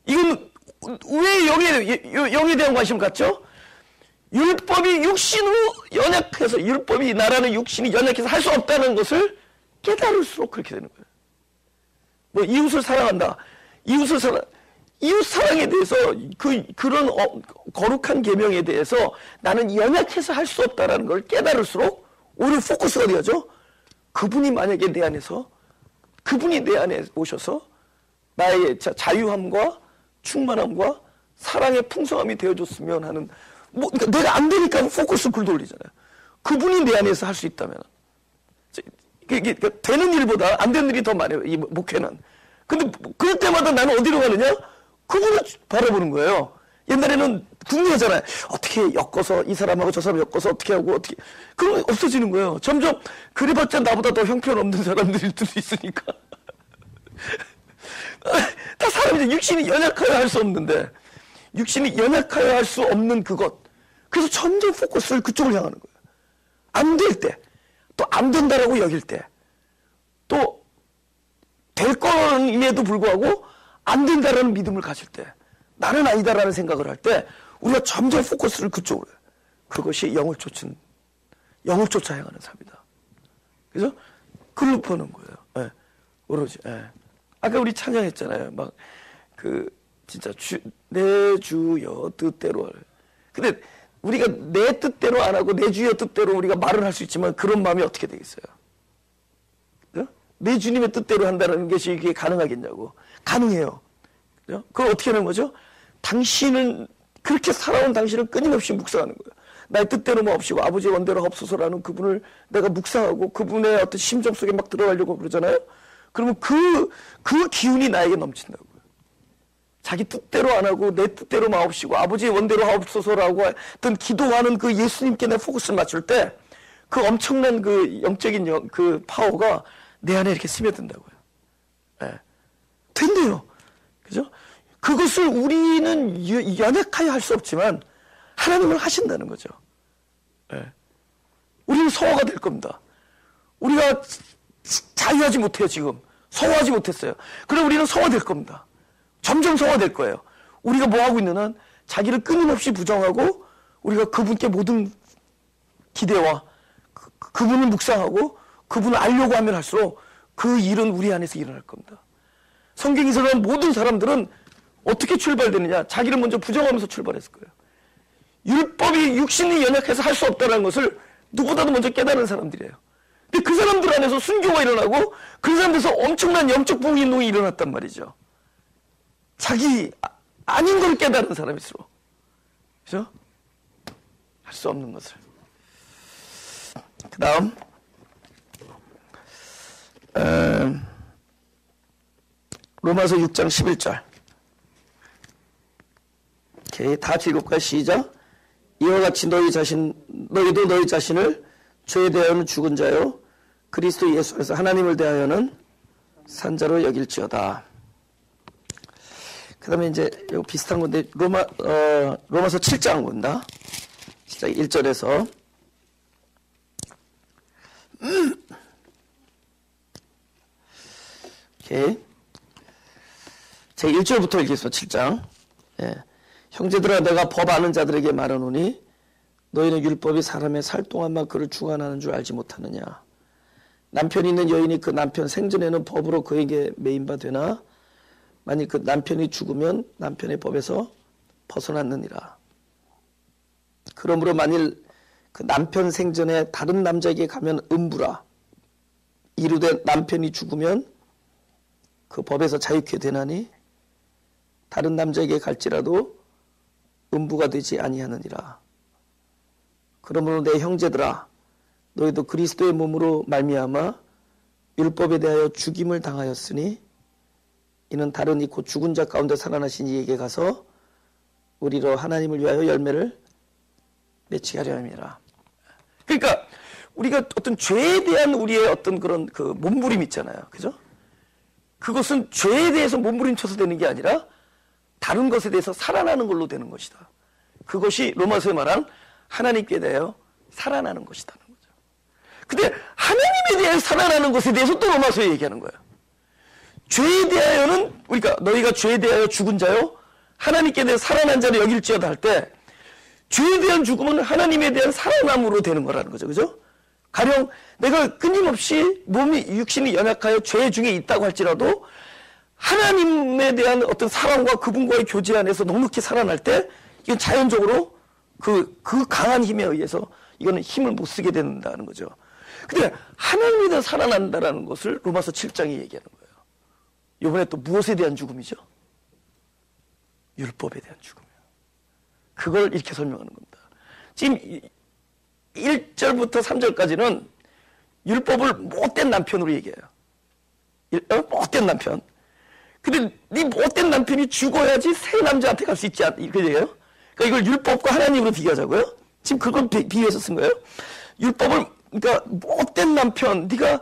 이건 왜 영에 대한 관심을 갖죠? 율법이 육신으로 연약해서, 율법이 나라는 육신이 연약해서 할 수 없다는 것을 깨달을수록 그렇게 되는 거예요. 이웃을 사랑한다. 이웃 사랑에 대해서 그런 거룩한 계명에 대해서 나는 연약해서 할 수 없다라는 걸 깨달을수록 오히려 포커스가 되어져. 그분이 만약에 내 안에서, 그분이 내 안에 오셔서 나의 자유함과 충만함과 사랑의 풍성함이 되어줬으면 하는, 그러니까 내가 안 되니까 포커스를 굴돌리잖아요. 그분이 내 안에서 할 수 있다면. 되는 일보다 안 되는 일이 더 많아요, 이 목회는. 근데 그럴 때마다 나는 어디로 가느냐? 그분을 바라보는 거예요. 옛날에는 궁금하잖아요. 어떻게 엮어서 이 사람하고 저 사람 엮어서 어떻게 하고 어떻게, 그런 거 없어지는 거예요. 점점 그래봤자 나보다 더 형편없는 사람들도 있으니까. 다 사람이 육신이 연약하여 할 수 없는데, 육신이 연약하여 할 수 없는 그것, 그래서 점점 포커스를 그쪽을 향하는 거예요. 안 될 때, 또 안 된다라고 여길 때, 또 될 것임에도 불구하고 안 된다라는 믿음을 가질 때, 나는 아니다라는 생각을 할 때 우리가 점점 포커스를 그쪽으로 해요. 그것이 영을 쫓아 향하는 삶이다. 그죠? 글로 보는 거예요. 예. 오로지. 예. 아까 우리 찬양했잖아요. 진짜 내 주여 뜻대로 하래. 근데 우리가 내 뜻대로 안 하고 내 주여 뜻대로 우리가 말을 할 수 있지만 그런 마음이 어떻게 되겠어요? 그죠? 내 주님의 뜻대로 한다는 것이 이게 가능하겠냐고. 가능해요. 그죠? 그걸 어떻게 하는 거죠? 당신은, 그렇게 살아온 당신은 끊임없이 묵상하는 거예요. 나의 뜻대로 마옵시고 아버지의 원대로 하옵소서라는 그분을 내가 묵상하고 그분의 어떤 심정 속에 막 들어가려고 그러잖아요. 그러면 그 기운이 나에게 넘친다고요. 자기 뜻대로 안 하고 내 뜻대로 마옵시고 아버지의 원대로 하옵소서라고 했던 기도하는 그 예수님께 내 포커스를 맞출 때 그 엄청난 그 영적인 그 파워가 내 안에 이렇게 스며든다고요. 네. 된대요. 그죠? 그것을 우리는 연약하여 할 수 없지만 하나님은 하신다는 거죠. 네. 우리는 성화가 될 겁니다. 우리가 자유하지 못해요, 지금. 성화하지 못했어요. 그럼 우리는 성화될 겁니다. 점점 성화될 거예요. 우리가 뭐 하고 있는 한 자기를 끊임없이 부정하고 우리가 그분께 모든 기대와 그분을 묵상하고 그분을 알려고 하면 할수록 그 일은 우리 안에서 일어날 겁니다. 성경에서는 모든 사람들은 어떻게 출발되느냐? 자기를 먼저 부정하면서 출발했을 거예요. 율법이 육신이 연약해서 할 수 없다는 것을 누구보다도 먼저 깨달은 사람들이에요. 근데 그 사람들 안에서 순교가 일어나고 그 사람들에서 엄청난 영적 부흥운동이 일어났단 말이죠. 자기 아닌 걸 깨달은 사람일수록. 그죠? 할 수 없는 것을. 그 다음 로마서 6장 11절 오케이, 다 같이 읽을까요? 시작. 이와 같이 너희도 너희 자신을 죄에 대하여는 죽은 자요 그리스도 예수 안에서 하나님을 대하여는 산자로 여길지어다. 그 다음에 이제 이거 비슷한 건데 로마서 7장 본다. 시작 1절에서 오케이. 제 1절부터 읽겠습니다. 7장. 예. 형제들아 내가 법 아는 자들에게 말하노니 너희는 율법이 사람의 살 동안만 그를 주관하는 줄 알지 못하느냐. 남편이 있는 여인이 그 남편 생전에는 법으로 그에게 매인바 되나 만일 그 남편이 죽으면 남편의 법에서 벗어났느니라. 그러므로 만일 그 남편 생전에 다른 남자에게 가면 음부라. 이르되 남편이 죽으면 그 법에서 자유케 되나니 다른 남자에게 갈지라도 음부가 되지 아니하느니라. 그러므로 내 형제들아 너희도 그리스도의 몸으로 말미암아 율법에 대하여 죽임을 당하였으니 이는 다른 이 곧 죽은 자 가운데 살아나신 이에게 가서 우리로 하나님을 위하여 열매를 맺게 하려 함이라. 그러니까 우리가 어떤 죄에 대한 우리의 어떤 그런 그 몸부림 있잖아요. 그죠? 그것은 죄에 대해서 몸부림쳐서 되는 게 아니라 다른 것에 대해서 살아나는 걸로 되는 것이다. 그것이 로마서에 말한 하나님께 대하여 살아나는 것이다는 거죠. 근데 하나님에 대해 살아나는 것에 대해서 또 로마서에 얘기하는 거예요. 죄에 대하여는 그러니까 너희가 죄에 대하여 죽은 자요 하나님께 대해 살아난 자를 여길지어다 할 때 죄에 대한 죽음은 하나님에 대한 살아남으로 되는 거라는 거죠. 그죠? 가령 내가 끊임없이 몸이 육신이 연약하여 죄 중에 있다고 할지라도 하나님에 대한 어떤 사랑과 그분과의 교제 안에서 넉넉히 살아날 때 이건 자연적으로 그 강한 힘에 의해서 이거는 힘을 못 쓰게 된다는 거죠. 근데 하나님에 대해 살아난다라는 것을 로마서 7장이 얘기하는 거예요. 이번에 또 무엇에 대한 죽음이죠? 율법에 대한 죽음이에요. 그걸 이렇게 설명하는 겁니다. 지금 1절부터 3절까지는 율법을 못된 남편으로 얘기해요. 못된 남편. 근데 네 못된 남편이 죽어야지 새 남자한테 갈 수 있지 않, 이렇게 얘기해요. 그러니까 이걸 율법과 하나님으로 비교하자고요. 지금 그걸 비교해서 쓴 거예요. 율법을, 그러니까 못된 남편, 네가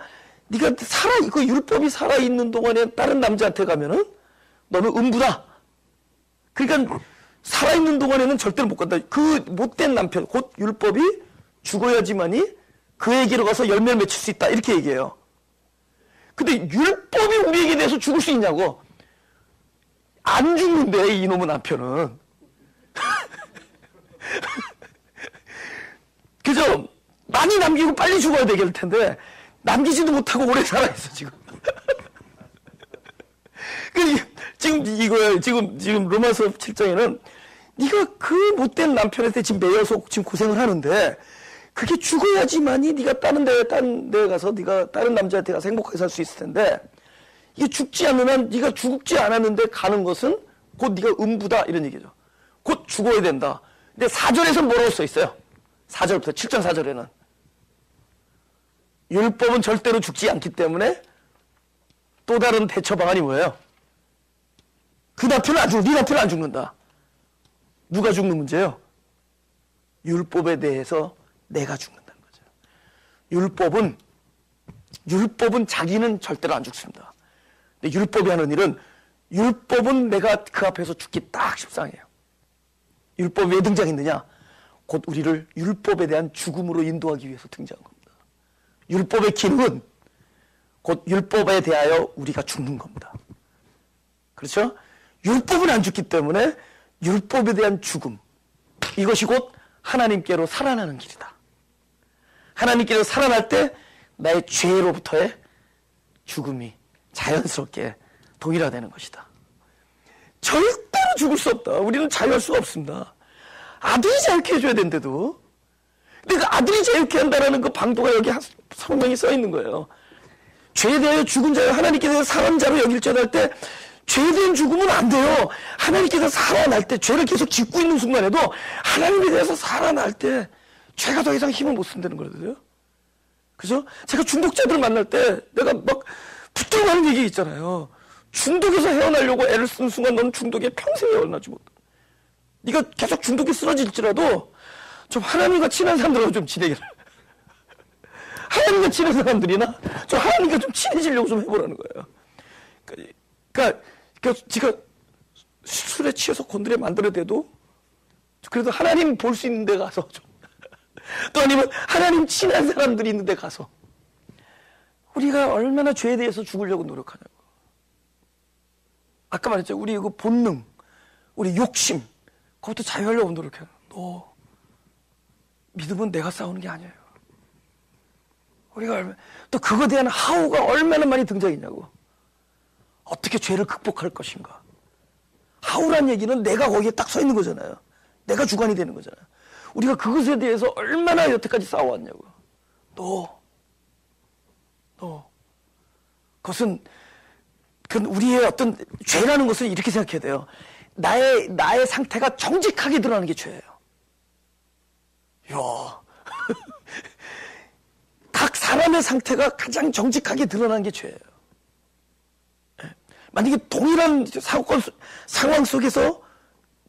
그 율법이 살아있는 동안에 다른 남자한테 가면은 너는 음부다. 그러니까 살아있는 동안에는 절대로 못 간다. 그 못된 남편, 곧 율법이 죽어야지만이 그에게로 가서 열매를 맺힐 수 있다. 이렇게 얘기해요. 근데 율법이 우리에게 대해서 죽을 수 있냐고. 안 죽는데, 이놈의 남편은. 그죠? 많이 남기고 빨리 죽어야 되겠을 텐데, 남기지도 못하고 오래 살아있어, 지금. 지금 이거예요. 지금 로마서 7장에는 네가 그 못된 남편한테 지금 매여서 지금 고생을 하는데 그게 죽어야지만이 네가 다른 데에 가서 네가 다른 남자한테 가서 행복하게 살 수 있을 텐데 이게 죽지 않는 한 네가 죽지 않았는데 가는 것은 곧 네가 음부다 이런 얘기죠. 곧 죽어야 된다. 근데 4절에서 뭐라고 써 있어요? 4절부터 7장 4절에는 율법은 절대로 죽지 않기 때문에 또 다른 대처 방안이 뭐예요? 그 나편은 안 죽는다. 네 나편은 안 죽는다. 누가 죽는 문제예요? 율법에 대해서 내가 죽는다는 거죠. 율법은 자기는 절대로 안 죽습니다. 근데 율법이 하는 일은 율법은 내가 그 앞에서 죽기 딱 십상해요. 율법이 왜 등장했느냐? 곧 우리를 율법에 대한 죽음으로 인도하기 위해서 등장한 겁니다. 율법의 기능은 곧 율법에 대하여 우리가 죽는 겁니다. 그렇죠? 율법은 안 죽기 때문에 율법에 대한 죽음, 이것이 곧 하나님께로 살아나는 길이다. 하나님께로 살아날 때 나의 죄로부터의 죽음이 자연스럽게 동일화되는 것이다. 절대로 죽을 수 없다. 우리는 자유할 수가 없습니다. 아들이 자유케 해줘야 되는데도. 근데 그 아들이 자유케 한다라는 그 방도가 여기 성명이 써 있는 거예요. 죄에 대하여 죽은 자여 하나님께 대해서 살아난 자로 여길지어다 할 때 죄에 대한 죽음은 안 돼요. 하나님께서 살아날 때, 죄를 계속 짓고 있는 순간에도 하나님에 대해서 살아날 때 죄가 더 이상 힘을 못 쓴다는 거거든요. 그죠? 제가 중독자들 만날 때 내가 막 붙들고 하는 얘기 있잖아요. 중독에서 헤어나려고 애를 쓰는 순간 너는 중독에 평생 헤어나지 못해. 네가 계속 중독에 쓰러질지라도 좀 하나님과 친한 사람들하고 좀 지내기를. 하나님과 친한 사람들이나 좀 하나님과 좀 친해지려고 좀 해보라는 거예요. 그러니까 지가 술에 취해서 곤드레 만들어대도 그래도 하나님 볼 수 있는 데 가서 좀 또 아니면 하나님 친한 사람들이 있는 데 가서 우리가 얼마나 죄에 대해서 죽으려고 노력하냐고. 아까 말했죠. 우리 그 본능, 우리 욕심, 그것도 자유하려고 노력해요. 너 믿음은 내가 싸우는 게 아니에요. 우리가 또 그거에 대한 하우가 얼마나 많이 등장했냐고. 어떻게 죄를 극복할 것인가. 하우란 얘기는 내가 거기에 딱 서 있는 거잖아요. 내가 주관이 되는 거잖아요. 우리가 그것에 대해서 얼마나 여태까지 싸워왔냐고. 그것은 우리의 어떤 죄라는 것을 이렇게 생각해야 돼요. 나의 상태가 정직하게 드러나는 게 죄예요. 각 사람의 상태가 가장 정직하게 드러나는 게 죄예요. 만약에 동일한 상황 속에서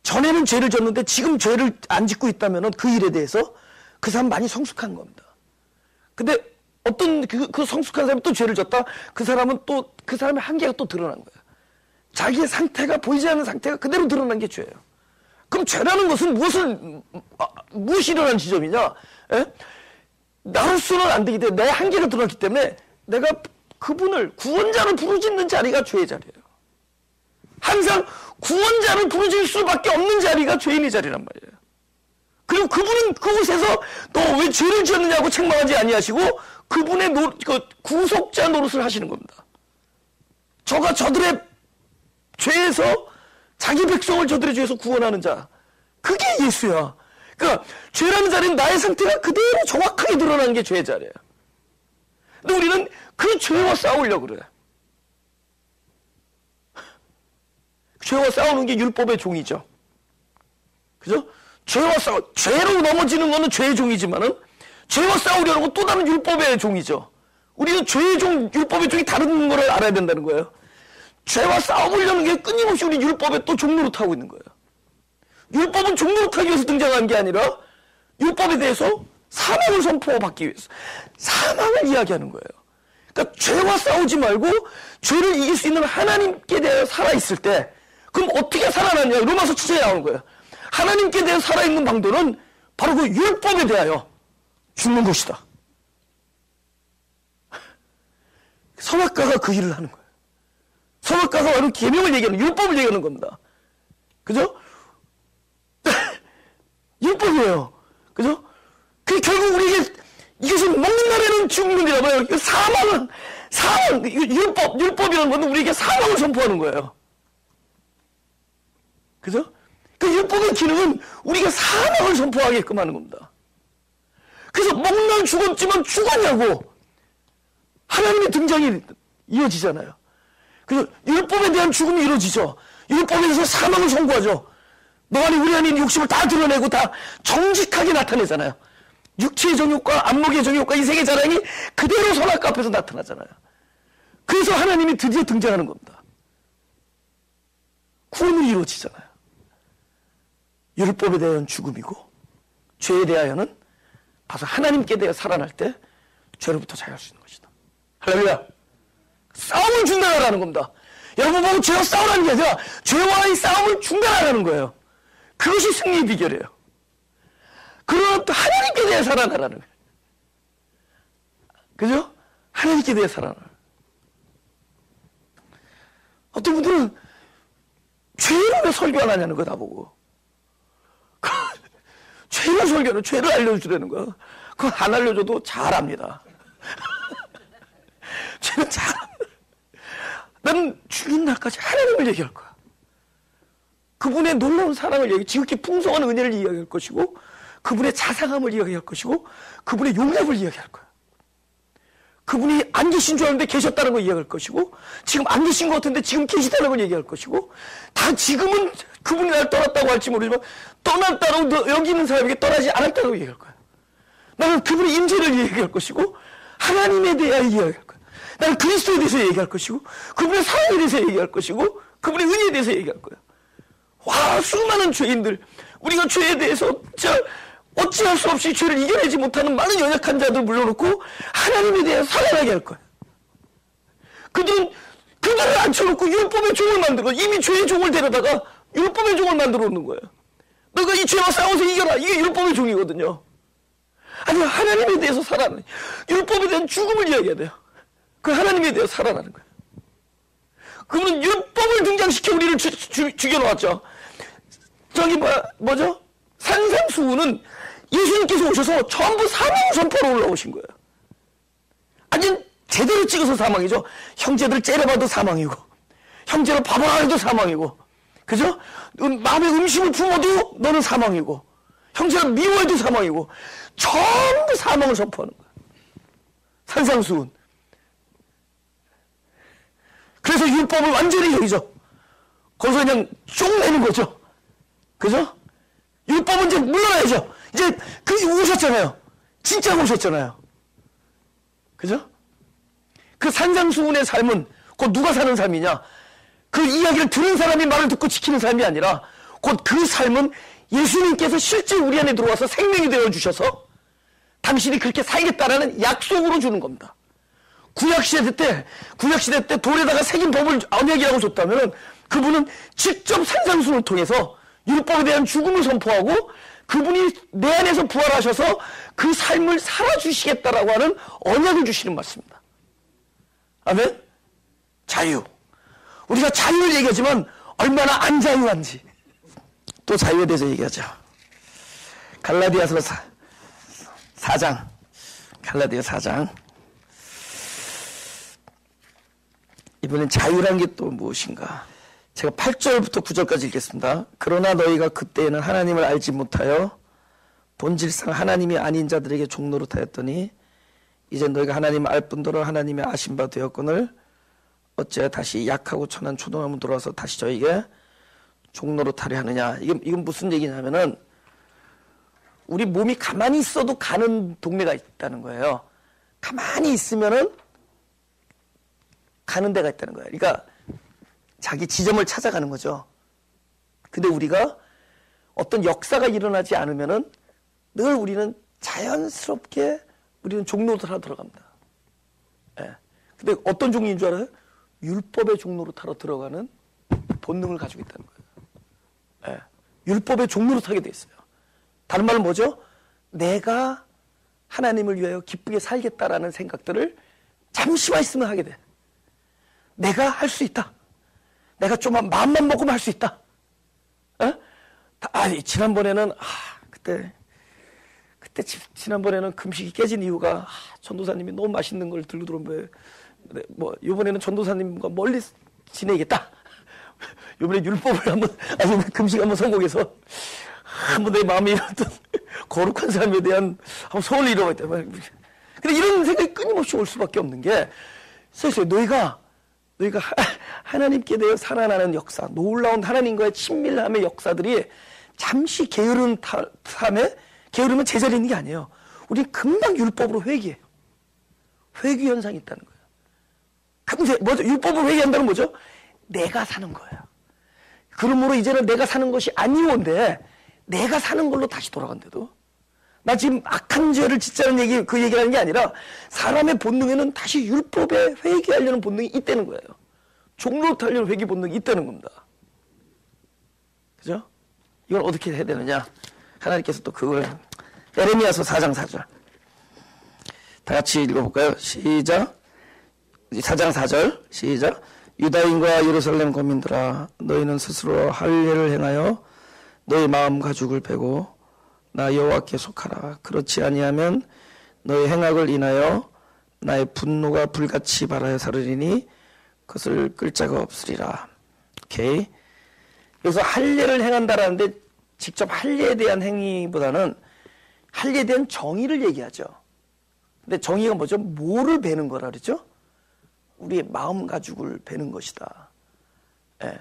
전에는 죄를 졌는데 지금 죄를 안 짓고 있다면 그 일에 대해서 그 사람 많이 성숙한 겁니다. 근데 어떤 그 성숙한 사람이 또 죄를 졌다? 그 사람은 또 그 사람의 한계가 또 드러난 거예요. 자기의 상태가 보이지 않는 상태가 그대로 드러난 게 죄예요. 그럼 죄라는 것은 무엇이 일어난 지점이냐? 에? 나로서는 안 되기 때문에 내 한계가 드러났기 때문에 내가 그분을 구원자로 부르짖는 자리가 죄의 자리예요. 항상 구원자를 부르짖을 수밖에 없는 자리가 죄인의 자리란 말이에요. 그리고 그분은 그곳에서 너 왜 죄를 지었느냐고 책망하지 아니하시고 그분의 구속자 노릇을 하시는 겁니다. 저가 저들의 죄에서 자기 백성을 저들의 죄에서 구원하는 자, 그게 예수야. 그러니까 죄라는 자리는 나의 상태가 그대로 정확하게 드러나는 게 죄의 자리예요. 근데 우리는 그 죄와 싸우려고 그래. 죄와 싸우는 게 율법의 종이죠. 그죠? 죄로 넘어지는 거는 죄의 종이지만은 죄와 싸우려는 건 또 다른 율법의 종이죠. 우리는 죄의 종, 율법의 종이 다른 거를 알아야 된다는 거예요. 죄와 싸우려는 게 끊임없이 우리 율법에 또 종노릇하고 있는 거예요. 율법은 종노릇하기 위해서 등장한 게 아니라 율법에 대해서 사망을 선포받기 위해서 사망을 이야기하는 거예요. 그러니까 죄와 싸우지 말고 죄를 이길 수 있는 하나님께 대해 살아있을 때 그럼 어떻게 살아났냐? 로마서 7장에 나오는 거예요. 하나님께 대해 살아있는 방도는 바로 그 율법에 대하여 죽는 것이다. 선악과가 그 일을 하는 거예요. 선악과가 바로 계명을 얘기하는, 율법을 얘기하는 겁니다. 그죠? 율법이에요. 그죠? 그 결국 우리에게 이것은 먹는 날에는 죽는이라 봐요. 율법이라는 건 우리에게 사망을 선포하는 거예요. 그죠? 그 율법의 기능은 우리가 사망을 선포하게끔 하는 겁니다. 그래서 먹는 날 죽었지만 죽었냐고 하나님의 등장이 이어지잖아요. 그래서 율법에 대한 죽음이 이루어지죠. 율법에 대해서 사망을 선고하죠. 너 아니 우리 아닌 욕심을 다 드러내고 다 정직하게 나타내잖아요. 육체의 정욕과 안목의 정욕과 이 세계 자랑이 그대로 선악과 앞에서 나타나잖아요. 그래서 하나님이 드디어 등장하는 겁니다. 구원이 이루어지잖아요. 율법에 대한 죽음이고 죄에 대하여는 가서 하나님께 대해 살아날 때 죄로부터 자유할 수 있는 것이다. 할렐루야. 싸움을 중단하라는 겁니다. 여러분 보고 죄와 싸우라는 게 아니라 죄와의 싸움을 중단하라는 거예요. 그것이 승리의 비결이에요. 그러나 또 하나님께 대해 살아나라는 거예요. 그죠? 하나님께 대해 살아나라. 어떤 분들은 죄를 왜 설교 안 하냐는 거야, 나보고. 죄를 설교는 죄를 알려주라는 거야. 그건 안 알려줘도 잘합니다. 죄는 잘합니다. 난 죽는 날까지 하나님을 얘기할 거야. 그분의 놀라운 사랑을 얘기, 지극히 풍성한 은혜를 이야기할 것이고, 그분의 자상함을 이야기할 것이고, 그분의 용납을 이야기할 거야. 그분이 안 계신 줄 알았는데 계셨다는 걸 이야기할 것이고, 지금 안 계신 것 같은데 지금 계시다는 걸 얘기할 것이고, 다 지금은 그분이 날 떠났다고 할지 모르지만 떠났다고 여기 있는 사람에게 떠나지 않았다고 얘기할 거야. 나는 그분의 임재를 얘기할 것이고, 하나님에 대하여 이야기할 거야. 나는 그리스도에 대해서 얘기할 것이고, 그분의 사랑에 대해서 얘기할 것이고, 그분의 은혜에 대해서 얘기할 거야. 와, 수많은 죄인들, 우리가 죄에 대해서 어찌할 수 없이 죄를 이겨내지 못하는 많은 연약한 자들 물러놓고 하나님에 대해 살아나게 할 거야. 그들을 앉혀놓고 율법의 종을 만들어, 이미 죄의 종을 데려다가 율법의 종을 만들어 놓는 거예요. 너가 이 죄와 싸워서 이겨라. 이게 율법의 종이거든요. 아니, 하나님에 대해서 살아나는, 율법에 대한 죽음을 이야기해야 돼요. 그 하나님에 대해서 살아나는 거예요. 그분은 율법을 등장시켜 우리를 죽여놓았죠. 저기 뭐죠? 산상수훈은 예수님께서 오셔서 전부 사망 선포로 올라오신 거예요. 아니, 제대로 찍어서 사망이죠. 형제들 째려봐도 사망이고, 형제를 봐봐도 사망이고, 그죠? 마음에 음식을 품어도 너는 사망이고, 형제를 미워해도 사망이고, 전부 사망을 선포하는 거예요. 산상수훈. 그래서 율법을 완전히 여기죠. 거기서 그냥 쭉 내는 거죠. 그죠? 율법은 이제 물러나야죠. 이제 오셨잖아요. 진짜 오셨잖아요. 그죠? 그 산상수훈의 삶은 곧 누가 사는 삶이냐? 그 이야기를 들은 사람이 말을 듣고 지키는 삶이 아니라 곧 그 삶은 예수님께서 실제 우리 안에 들어와서 생명이 되어 주셔서 당신이 그렇게 살겠다라는 약속으로 주는 겁니다. 구약시대 때 돌에다가 새긴 법을 언약이라고 줬다면 그분은 직접 산상수훈을 통해서 율법에 대한 죽음을 선포하고 그분이 내 안에서 부활하셔서 그 삶을 살아주시겠다라고 하는 언약을 주시는 말씀입니다. 아멘? 자유. 우리가 자유를 얘기하지만 얼마나 안 자유한지 또 자유에 대해서 얘기하죠. 갈라디아서 4장. 갈라디아 4장. 이번엔 자유란 게 또 무엇인가? 제가 8절부터 9절까지 읽겠습니다. 그러나 너희가 그때에는 하나님을 알지 못하여 본질상 하나님이 아닌 자들에게 종노릇하였더니 이제 너희가 하나님을 알 뿐더러 하나님의 아신 바 되었거늘 어째 다시 약하고 천한 초동함으로 돌아와서 다시 저에게 종노릇하려 하느냐. 이건 무슨 얘기냐면은 우리 몸이 가만히 있어도 가는 동네가 있다는 거예요. 가만히 있으면은 가는 데가 있다는 거예요. 그러니까 자기 지점을 찾아가는 거죠. 근데 우리가 어떤 역사가 일어나지 않으면은 늘 우리는 자연스럽게 우리는 종로를 하러 들어갑니다. 예. 근데 어떤 종류인 줄 알아요? 율법의 종로를 타러 들어가는 본능을 가지고 있다는 거예요. 예. 율법의 종로를 타게 돼 있어요. 다른 말은 뭐죠? 내가 하나님을 위하여 기쁘게 살겠다라는 생각들을 잠시만 있으면 하게 돼. 내가 할 수 있다. 내가 좀만 마음만 먹으면 할 수 있다. 지난번에는 지난번에는 금식이 깨진 이유가 전도사님이 너무 맛있는 걸 들고 들어오면 이번에는 전도사님과 멀리 지내겠다. 이번에 율법을 한번 금식 한번 성공해서 한번 내 마음에 이랬던 거룩한 삶에 대한 한번 소원을 이뤄봤다. 근데 이런 생각이 끊임없이 올 수밖에 없는 게 써있어요. 너희가 하나님께 대해 살아나는 역사, 놀라운 하나님과의 친밀함의 역사들이 잠시 게으른 삶에, 게으르면 제자리 있는 게 아니에요. 우리 금방 율법으로 회귀해요. 회귀 현상이 있다는 거예요. 금세 뭐죠? 율법으로 회귀한다는 뭐죠? 내가 사는 거예요. 그러므로 이제는 내가 사는 것이 아니오인데 내가 사는 걸로 다시 돌아간대도 나 지금 악한 죄를 짓자는 얘기, 그 얘기를 하는 게 아니라 사람의 본능에는 다시 율법에 회귀하려는 본능이 있다는 거예요. 종로 타려는 회귀 본능이 있다는 겁니다. 그죠? 이걸 어떻게 해야 되느냐? 하나님께서 또 그걸 에레미야서 4장 4절 다 같이 읽어볼까요? 시작. 4장 4절 시작. 유다인과 예루살렘 거민들아, 너희는 스스로 할례를 행하여 너희 마음 가죽을 베고 나 여호와께 속하라. 그렇지 아니하면 너희 행악을 인하여 나의 분노가 불같이 발하여 사르리니 그것을 끌 자가 없으리라. 오케이. 여기서 할례를 행한다라는데 직접 할례에 대한 행위보다는 할례에 대한 정의를 얘기하죠. 근데 정의가 뭐죠? 뭐를 베는 거라 그러죠? 우리의 마음 가죽을 베는 것이다. 예.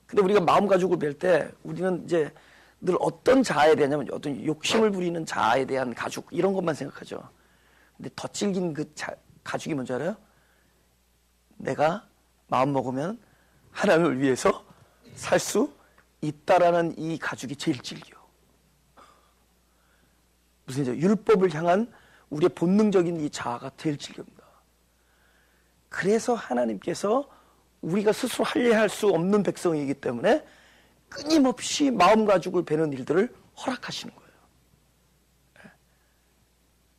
근데 우리가 마음 가죽을 벨 때 우리는 이제 늘 어떤 자아에 대하냐면 어떤 욕심을 부리는 자아에 대한 가죽 이런 것만 생각하죠. 근데 더 질긴 그 가죽이 뭔지 알아요? 내가 마음 먹으면 하나님을 위해서 살 수 있다라는 이 가죽이 제일 질겨. 무슨 이제 율법을 향한 우리의 본능적인 이 자아가 제일 질깁니다. 그래서 하나님께서 우리가 스스로 할례할 수 없는 백성이기 때문에 끊임없이 마음 가죽을 베는 일들을 허락하시는 거예요.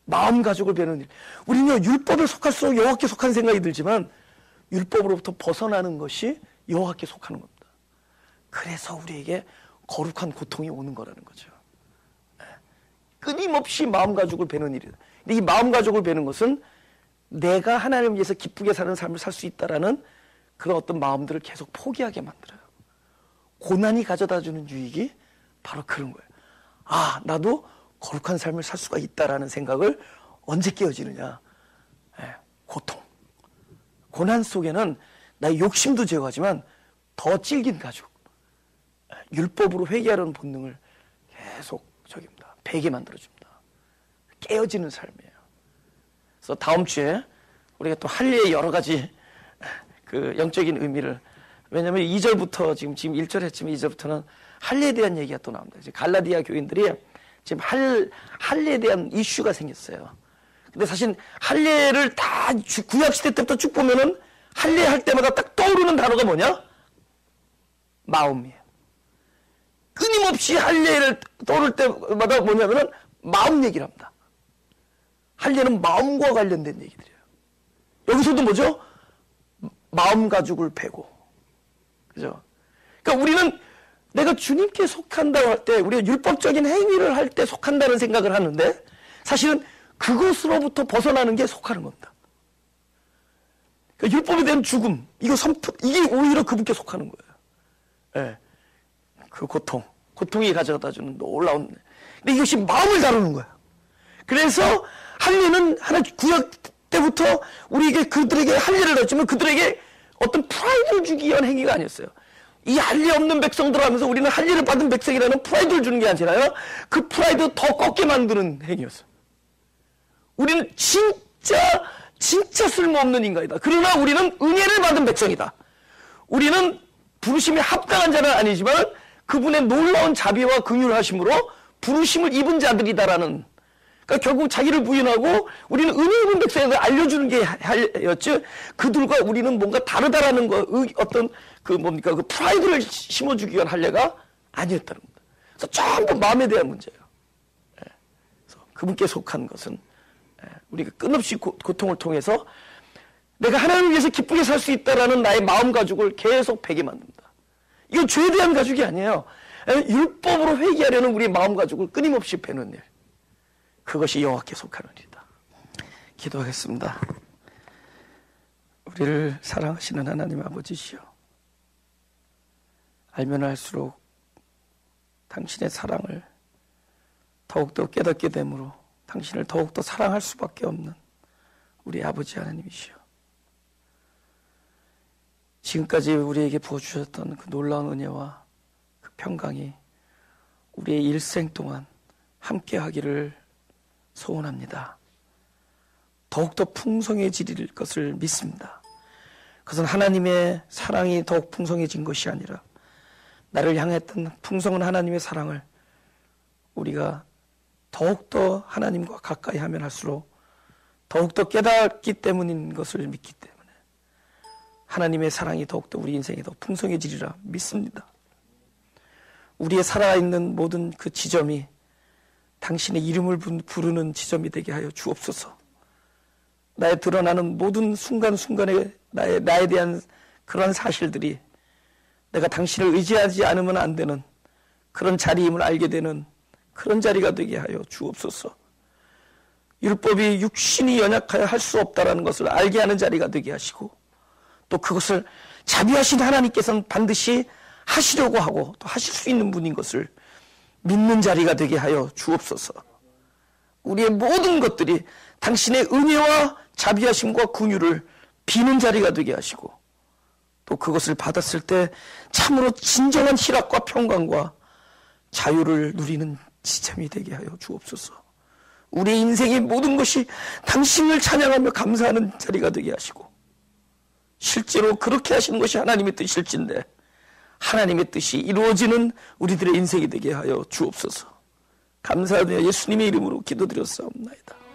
마음 가죽을 베는 일. 우리는 율법에 속할수록 여호와께 속한 생각이 들지만 율법으로부터 벗어나는 것이 여호와께 속하는 겁니다. 그래서 우리에게 거룩한 고통이 오는 거라는 거죠. 끊임없이 마음 가죽을 베는 일이다. 근데 이 마음 가죽을 베는 것은 내가 하나님을 위해서 기쁘게 사는 삶을 살 수 있다라는 그런 어떤 마음들을 계속 포기하게 만들어요. 고난이 가져다주는 유익이 바로 그런 거예요. 아, 나도 거룩한 삶을 살 수가 있다라는 생각을 언제 깨어지느냐? 고통. 고난 속에는 나의 욕심도 제거하지만 더 질긴 가죽. 율법으로 회개하려는 본능을 계속 베게 만들어줍니다. 깨어지는 삶이에요. 그래서 다음 주에 우리가 또 할례의 여러 가지 그 영적인 의미를, 왜냐하면 2절부터 지금 1절 했지만 2절부터는 할례에 대한 얘기가 또 나옵니다. 이제 갈라디아 교인들이 지금 할례에 대한 이슈가 생겼어요. 근데 사실 할례를 다 구약 시대 때부터 쭉 보면은 할례 할 때마다 딱 떠오르는 단어가 뭐냐? 마음이에요. 끊임없이 할례를 떠오를 때마다 뭐냐면은 마음 얘기를 합니다. 할례는 마음과 관련된 얘기들이에요. 여기서도 뭐죠? 마음 가죽을 베고. 그죠? 그러니까 우리는 내가 주님께 속한다고 할 때, 우리가 율법적인 행위를 할 때 속한다는 생각을 하는데, 사실은 그것으로부터 벗어나는 게 속하는 겁니다. 그러니까 율법에 대한 죽음, 이게 오히려 그분께 속하는 거예요. 예. 그 고통이 가져다주는 놀라운. 근데 이것이 마음을 다루는 거예요. 그래서 할례는 하나 구약 때부터 우리에게 그들에게 할례를 했지만 그들에게 어떤 프라이드를 주기 위한 행위가 아니었어요. 이 할례 없는 백성들 하면서 우리는 할례를 받은 백성이라는 프라이드를 주는 게 아니라요. 그 프라이드 더 꺾게 만드는 행위였어요. 우리는 진짜 쓸모없는 인간이다. 그러나 우리는 은혜를 받은 백성이다. 우리는 부르심에 합당한 자는 아니지만 그분의 놀라운 자비와 긍휼하심으로 부르심을 입은 자들이다라는, 그러니까 결국 자기를 부인하고 우리는 은혜 입은 백성을 알려주는 게 할례였지, 그들과 우리는 뭔가 다르다라는 거, 어떤 그 프라이드를 심어주기 위한 할례가 아니었다는 겁니다. 그래서 전부 마음에 대한 문제예요. 그래서 그분께 속한 것은 우리가 끝없이 고통을 통해서 내가 하나님을 위해서 기쁘게 살 수 있다라는 나의 마음 가죽을 계속 베게 만듭니다. 이건 죄에 대한 가죽이 아니에요. 율법으로 회개하려는 우리의 마음 가죽을 끊임없이 베는 일. 그것이 여호와께 속하는 일이다. 기도하겠습니다. 우리를 사랑하시는 하나님 아버지시여, 알면 알수록 당신의 사랑을 더욱더 깨닫게 되므로 당신을 더욱더 사랑할 수밖에 없는 우리 아버지 하나님이시여, 지금까지 우리에게 부어주셨던 그 놀라운 은혜와 그 평강이 우리의 일생 동안 함께 하기를 소원합니다. 더욱더 풍성해질 것을 믿습니다. 그것은 하나님의 사랑이 더욱 풍성해진 것이 아니라 나를 향했던 풍성한 하나님의 사랑을 우리가 더욱더 하나님과 가까이 하면 할수록 더욱더 깨닫기 때문인 것을 믿기 때문에 하나님의 사랑이 더욱더 우리 인생에 더 풍성해지리라 믿습니다. 우리의 살아있는 모든 그 지점이 당신의 이름을 부르는 지점이 되게 하여 주옵소서. 나의 드러나는 모든 순간순간에 나에 대한 그런 사실들이 내가 당신을 의지하지 않으면 안 되는 그런 자리임을 알게 되는 그런 자리가 되게 하여 주옵소서. 율법이 육신이 연약하여 할 수 없다는 것을 알게 하는 자리가 되게 하시고 또 그것을 자비하신 하나님께서는 반드시 하시려고 하고 또 하실 수 있는 분인 것을 믿는 자리가 되게 하여 주옵소서. 우리의 모든 것들이 당신의 은혜와 자비하심과 긍휼을 비는 자리가 되게 하시고 또 그것을 받았을 때 참으로 진정한 희락과 평강과 자유를 누리는 지점이 되게 하여 주옵소서. 우리의 인생의 모든 것이 당신을 찬양하며 감사하는 자리가 되게 하시고 실제로 그렇게 하시는 것이 하나님의 뜻일진데 하나님의 뜻이 이루어지는 우리들의 인생이 되게 하여 주옵소서. 감사하며 예수님의 이름으로 기도드렸사옵나이다.